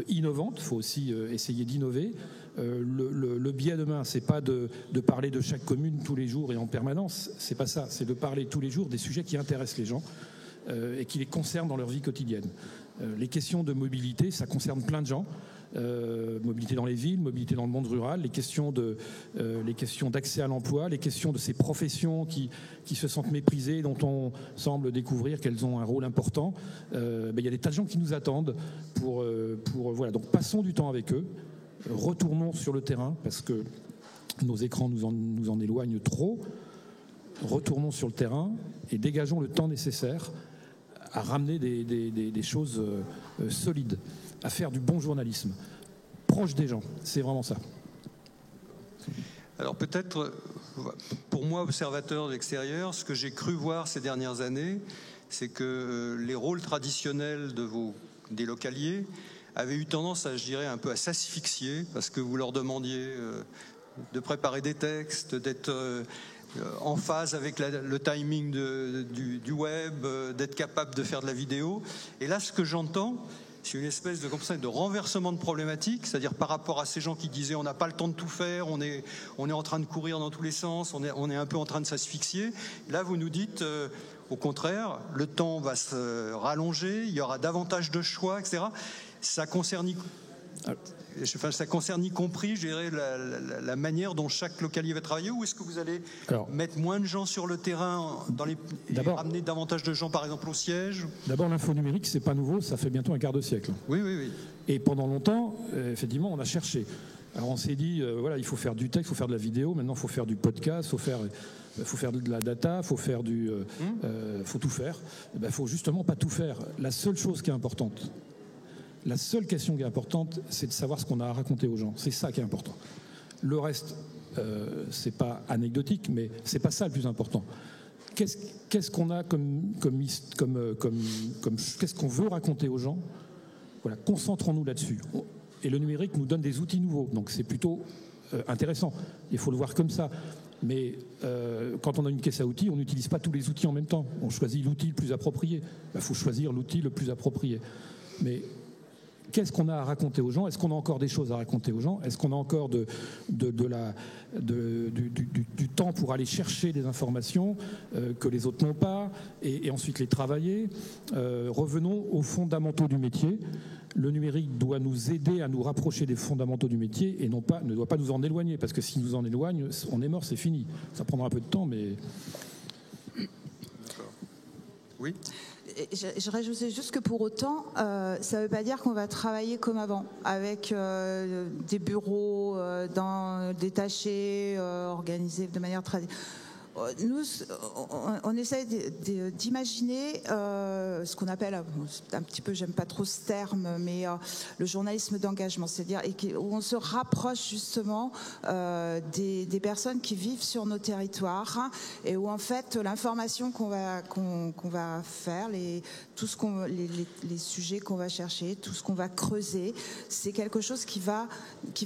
innovantes. Il faut aussi essayer d'innover. Le biais demain, c'est pas de parler de chaque commune tous les jours et en permanence. C'est pas ça. C'est de parler tous les jours des sujets qui intéressent les gens et qui les concernent dans leur vie quotidienne. Les questions de mobilité, ça concerne plein de gens. mobilité dans les villes, mobilité dans le monde rural, les questions d'accès à l'emploi, les questions de ces professions qui se sentent méprisées, dont on semble découvrir qu'elles ont un rôle important. Il y a des tas de gens qui nous attendent voilà. Donc passons du temps avec eux, retournons sur le terrain parce que nos écrans nous en éloignent trop. Retournons sur le terrain et dégageons le temps nécessaire à ramener des choses solides, à faire du bon journalisme, proche des gens. C'est vraiment ça. Alors peut-être, pour moi, observateur de l'extérieur, ce que j'ai cru voir ces dernières années, c'est que les rôles traditionnels des localiers avaient eu tendance, je dirais, un peu à s'asphyxier, parce que vous leur demandiez de préparer des textes, d'être en phase avec le timing du web, d'être capable de faire de la vidéo. Et là, ce que j'entends, c'est une espèce de renversement de problématique, c'est-à-dire par rapport à ces gens qui disaient on n'a pas le temps de tout faire, on est en train de courir dans tous les sens, on est un peu en train de s'asphyxier. Là, vous nous dites, au contraire, le temps va se rallonger, il y aura davantage de choix, etc. Ça concerne y compris, je dirais, la manière dont chaque localier va travailler, ou est-ce que vous allez mettre moins de gens sur le terrain et ramener davantage de gens, par exemple, au siège? D'abord, l'info numérique, c'est pas nouveau, ça fait bientôt un quart de siècle. Oui. Et pendant longtemps, effectivement, on a cherché. Alors on s'est dit, voilà, il faut faire du texte, il faut faire de la vidéo, maintenant il faut faire du podcast, il faut faire de la data, il faut faire faut tout faire. Il faut justement pas tout faire. La seule chose qui est importante, la seule question qui est importante, c'est de savoir ce qu'on a à raconter aux gens. C'est ça qui est important. Le reste, c'est pas anecdotique, mais c'est pas ça le plus important. Qu'est-ce qu'on a qu'est-ce qu'on veut raconter aux gens? Voilà, concentrons-nous là-dessus. Et le numérique nous donne des outils nouveaux, donc c'est plutôt intéressant. Il faut le voir comme ça. Mais quand on a une caisse à outils, on n'utilise pas tous les outils en même temps. On choisit l'outil le plus approprié. Il faut choisir l'outil le plus approprié. Mais qu'est-ce qu'on a à raconter aux gens? Est-ce qu'on a encore des choses à raconter aux gens? Est-ce qu'on a encore du temps pour aller chercher des informations que les autres n'ont pas et ensuite les travailler? Revenons aux fondamentaux du métier. Le numérique doit nous aider à nous rapprocher des fondamentaux du métier et ne doit pas nous en éloigner, parce que s'il nous en éloigne, on est mort, c'est fini. Ça prendra un peu de temps, mais... Oui. Je rajoutais juste que pour autant, ça ne veut pas dire qu'on va travailler comme avant, avec des bureaux détachés, organisés de manière traditionnelle. Nous, on essaie d'imaginer ce qu'on appelle, un petit peu, j'aime pas trop ce terme, mais le journalisme d'engagement, c'est-à-dire où on se rapproche justement des personnes qui vivent sur nos territoires et où en fait l'information qu'on va faire, les sujets qu'on va chercher, tout ce qu'on va creuser, c'est quelque chose qui va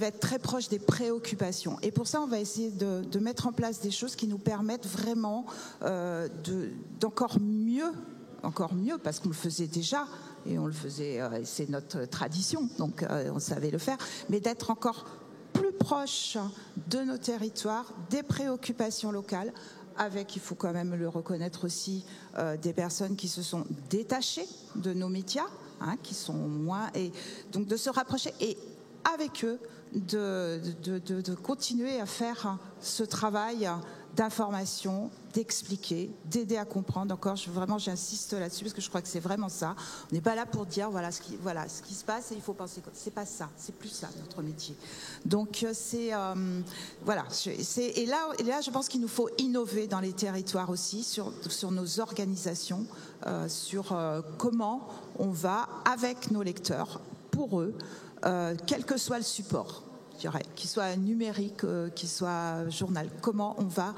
être très proche des préoccupations. Et pour ça, on va essayer de mettre en place des choses qui nous permettent vraiment d'encore mieux, parce qu'on le faisait déjà, et on le faisait, c'est notre tradition, donc on savait le faire, mais d'être encore plus proche de nos territoires, des préoccupations locales, avec, il faut quand même le reconnaître aussi, des personnes qui se sont détachées de nos médias, qui sont moins, et donc de se rapprocher, et avec eux, de continuer à faire ce travail d'information, d'expliquer, d'aider à comprendre. Encore, j'insiste là-dessus parce que je crois que c'est vraiment ça. On n'est pas là pour dire voilà ce qui se passe et il faut penser. C'est pas ça, c'est plus ça notre métier. Donc voilà. Et là, je pense qu'il nous faut innover dans les territoires aussi sur nos organisations, sur comment on va avec nos lecteurs, pour eux, quel que soit le support. Qu'il soit numérique, qu'il soit journal, comment on va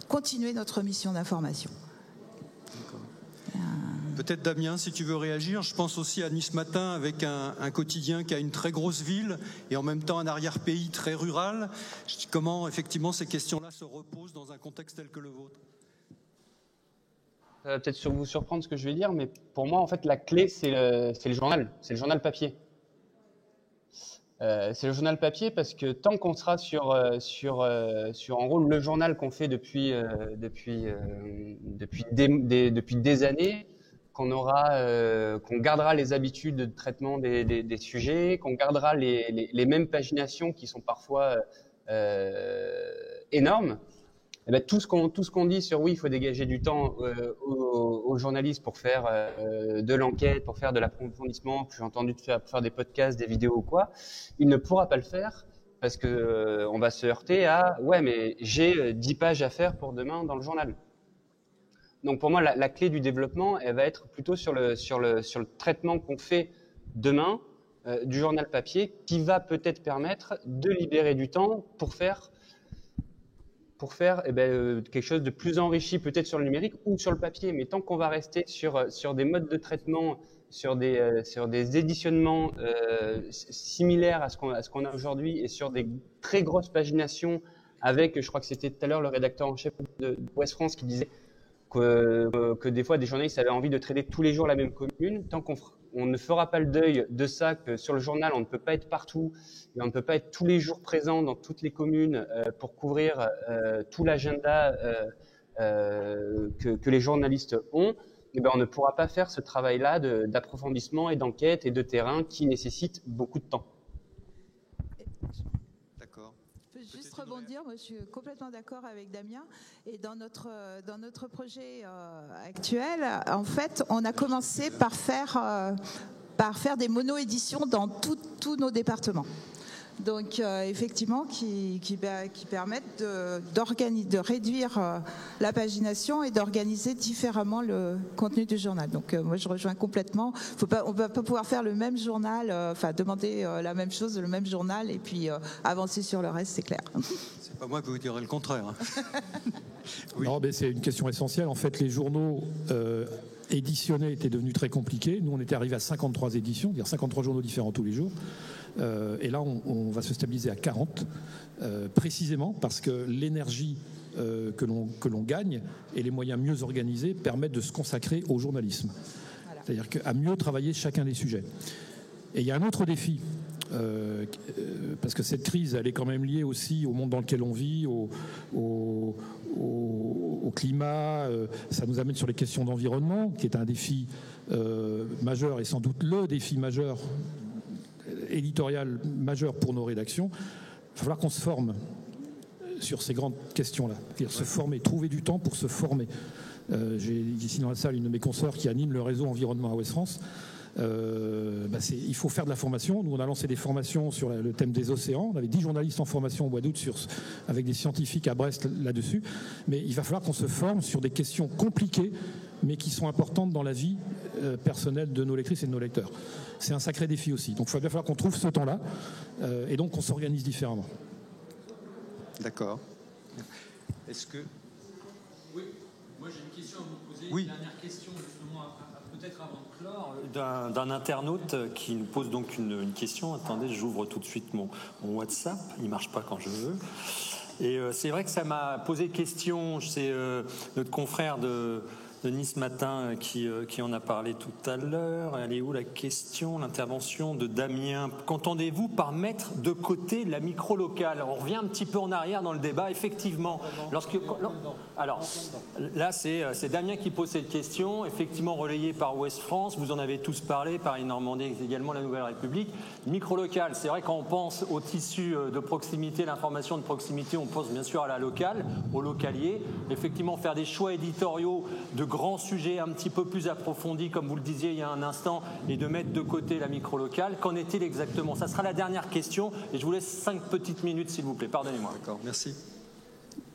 continuer notre mission d'information. Peut-être Damien, si tu veux réagir. Je pense aussi à Nice Matin, avec un quotidien qui a une très grosse ville et en même temps un arrière-pays très rural. Comment effectivement ces questions-là se reposent dans un contexte tel que le vôtre? Ça va peut-être vous surprendre ce que je vais dire, mais pour moi, en fait, la clé, c'est le journal papier. C'est le journal papier parce que tant qu'on sera sur en gros le journal qu'on fait depuis des années, qu'on gardera les habitudes de traitement des sujets, qu'on gardera les mêmes paginations qui sont parfois énormes. Et bien, tout ce qu'on dit sur oui, il faut dégager du temps aux journalistes pour faire de l'enquête, pour faire de l'approfondissement, que j'ai entendu pour faire des podcasts, des vidéos ou quoi, il ne pourra pas le faire parce que on va se heurter à ouais, mais j'ai 10 pages à faire pour demain dans le journal. Donc pour moi, la clé du développement, elle va être plutôt sur le traitement qu'on fait demain du journal papier, qui va peut-être permettre de libérer du temps pour faire quelque chose de plus enrichi peut-être sur le numérique ou sur le papier. Mais tant qu'on va rester sur des modes de traitement, sur des éditionnements similaires à ce qu'on a aujourd'hui et sur des très grosses paginations avec, je crois que c'était tout à l'heure le rédacteur en chef de Ouest France qui disait que des fois des journalistes avaient envie de traiter tous les jours la même commune, tant qu'on ne fera pas le deuil de ça, que sur le journal on ne peut pas être partout et on ne peut pas être tous les jours présent dans toutes les communes pour couvrir tout l'agenda que les journalistes ont, et ben on ne pourra pas faire ce travail-là d'approfondissement et d'enquête et de terrain qui nécessite beaucoup de temps. Juste rebondir, moi je suis complètement d'accord avec Damien. Et dans notre projet actuel, en fait, on a commencé par faire des mono-éditions dans tous nos départements. Donc effectivement, qui permettent de réduire la pagination et d'organiser différemment le contenu du journal. Donc moi je rejoins complètement. On ne va pas pouvoir faire le même journal, demander la même chose, le même journal et puis avancer sur le reste, c'est clair. C'est pas moi qui vous dirai le contraire. Oui. Non, mais c'est une question essentielle. En fait, les journaux éditionnés étaient devenus très compliqués. Nous, on était arrivé à 53 éditions, c'est-à-dire 53 journaux différents tous les jours. Et là, on va se stabiliser à 40, précisément parce que l'énergie que l'on gagne et les moyens mieux organisés permettent de se consacrer au journalisme. Voilà. C'est-à-dire qu'à mieux travailler chacun des sujets. Et il y a un autre défi, parce que cette crise, elle est quand même liée aussi au monde dans lequel on vit, au climat. Ça nous amène sur les questions d'environnement, qui est un défi majeur et sans doute le défi majeur éditorial majeur pour nos rédactions. Il va falloir qu'on se forme sur ces grandes questions-là. C'est-à-dire se former, trouver du temps pour se former. J'ai ici dans la salle une de mes consoeurs qui anime le réseau environnement à Ouest France. Il faut faire de la formation. Nous, on a lancé des formations sur le thème des océans. On avait 10 journalistes en formation au mois d'août avec des scientifiques à Brest là-dessus. Mais il va falloir qu'on se forme sur des questions compliquées, mais qui sont importantes dans la vie personnelle de nos lectrices et de nos lecteurs. C'est un sacré défi aussi. Donc il va bien falloir qu'on trouve ce temps-là et donc qu'on s'organise différemment. D'accord. Est-ce que... Oui, moi j'ai une question à vous poser. Oui. Une dernière question justement, peut-être avant de clore, d'un internaute qui nous pose donc une question. Attendez, j'ouvre tout de suite mon WhatsApp. Il ne marche pas quand je veux. Et c'est vrai que ça m'a posé question. C'est notre confrère de Nice Matin qui en a parlé tout à l'heure. Elle est où la question, l'intervention de Damien? Qu'entendez-vous par mettre de côté la micro-locale? On revient un petit peu en arrière dans le débat, effectivement. Alors, là, c'est Damien qui pose cette question, effectivement relayée par Ouest France. Vous en avez tous parlé, Paris-Normandie, également la Nouvelle République. Micro-locale, c'est vrai quand on pense au tissu de proximité, l'information de proximité, on pense bien sûr à la locale, au localier. Effectivement, faire des choix éditoriaux de grands sujets un petit peu plus approfondis, comme vous le disiez il y a un instant, et de mettre de côté la micro-locale. Qu'en est-il exactement? Ça sera la dernière question, et je vous laisse 5 petites minutes, s'il vous plaît. Pardonnez-moi. D'accord, merci.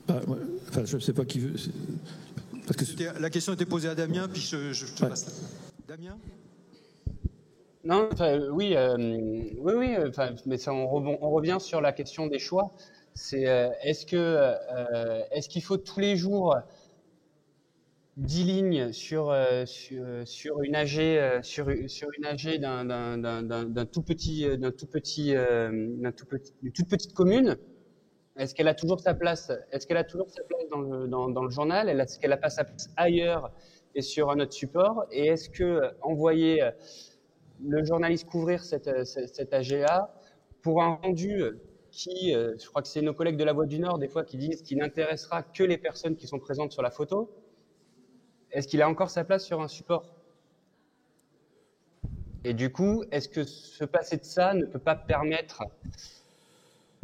Je ne sais pas qui veut... Parce que la question était posée à Damien, puis je te passe. Damien? Non, oui, mais ça, on revient sur la question des choix. C'est est-ce qu'il faut tous les jours 10 lignes sur une AG d'une toute petite commune? Est-ce qu'elle a toujours sa place? Est-ce qu'elle a toujours sa place dans le journal? Est-ce qu'elle n'a pas sa place ailleurs et sur un autre support? Et est-ce que envoyer le journaliste couvrir cette AGA pour un rendu qui, je crois que c'est nos collègues de la Voix du Nord des fois qui disent qu'il n'intéressera que les personnes qui sont présentes sur la photo? Est-ce qu'il a encore sa place sur un support Et du coup, est-ce que se passer de ça ne peut pas permettre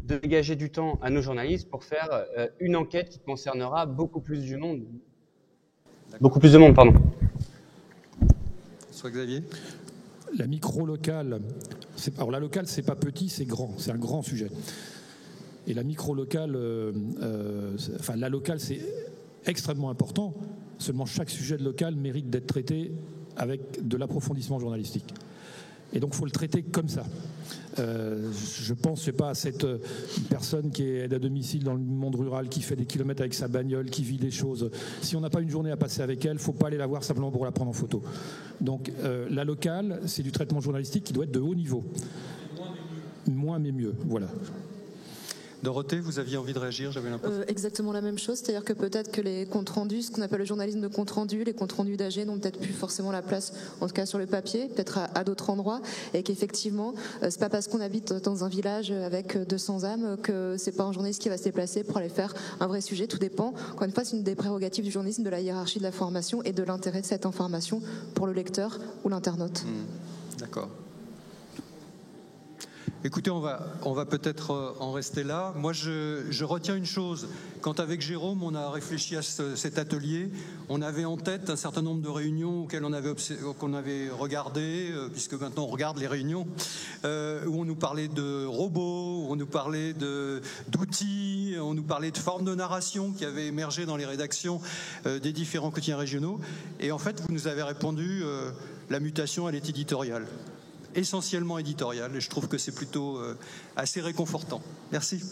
de dégager du temps à nos journalistes pour faire une enquête qui concernera beaucoup plus de monde, pardon. Soit Xavier. La micro-locale, alors la locale, c'est pas petit, c'est grand, c'est un grand sujet. Et la micro-locale, la locale, c'est extrêmement important. Seulement, chaque sujet de local mérite d'être traité avec de l'approfondissement journalistique. Et donc, il faut le traiter comme ça. Je pense, je sais pas, à cette personne qui est aide à domicile dans le monde rural, qui fait des kilomètres avec sa bagnole, qui vit des choses. Si on n'a pas une journée à passer avec elle, il ne faut pas aller la voir simplement pour la prendre en photo. Donc, la locale, c'est du traitement journalistique qui doit être de haut niveau. Moins mais mieux, voilà. Dorothée, vous aviez envie de réagir, j'avais l'impression. Exactement la même chose, c'est-à-dire que peut-être que les comptes rendus, ce qu'on appelle le journalisme de compte rendu, les comptes rendus d'AG n'ont peut-être plus forcément la place, en tout cas sur le papier, peut-être à d'autres endroits, et qu'effectivement, c'est pas parce qu'on habite dans un village avec 200 âmes que c'est pas un journaliste qui va se déplacer pour aller faire un vrai sujet. Tout dépend. Encore une fois, c'est une des prérogatives du journalisme, de la hiérarchie de la formation et de l'intérêt de cette information pour le lecteur ou l'internaute. D'accord. Écoutez, on va peut-être en rester là. Moi, je retiens une chose. Quand avec Jérôme, on a réfléchi à cet atelier, on avait en tête un certain nombre de réunions auxquelles qu'on avait regardé, puisque maintenant on regarde les réunions, où on nous parlait de robots, où on nous parlait d'outils, on nous parlait de formes de narration qui avaient émergé dans les rédactions des différents quotidiens régionaux. Et en fait, vous nous avez répondu, la mutation, elle est éditoriale. Essentiellement éditorial, et je trouve que c'est plutôt assez réconfortant. Merci.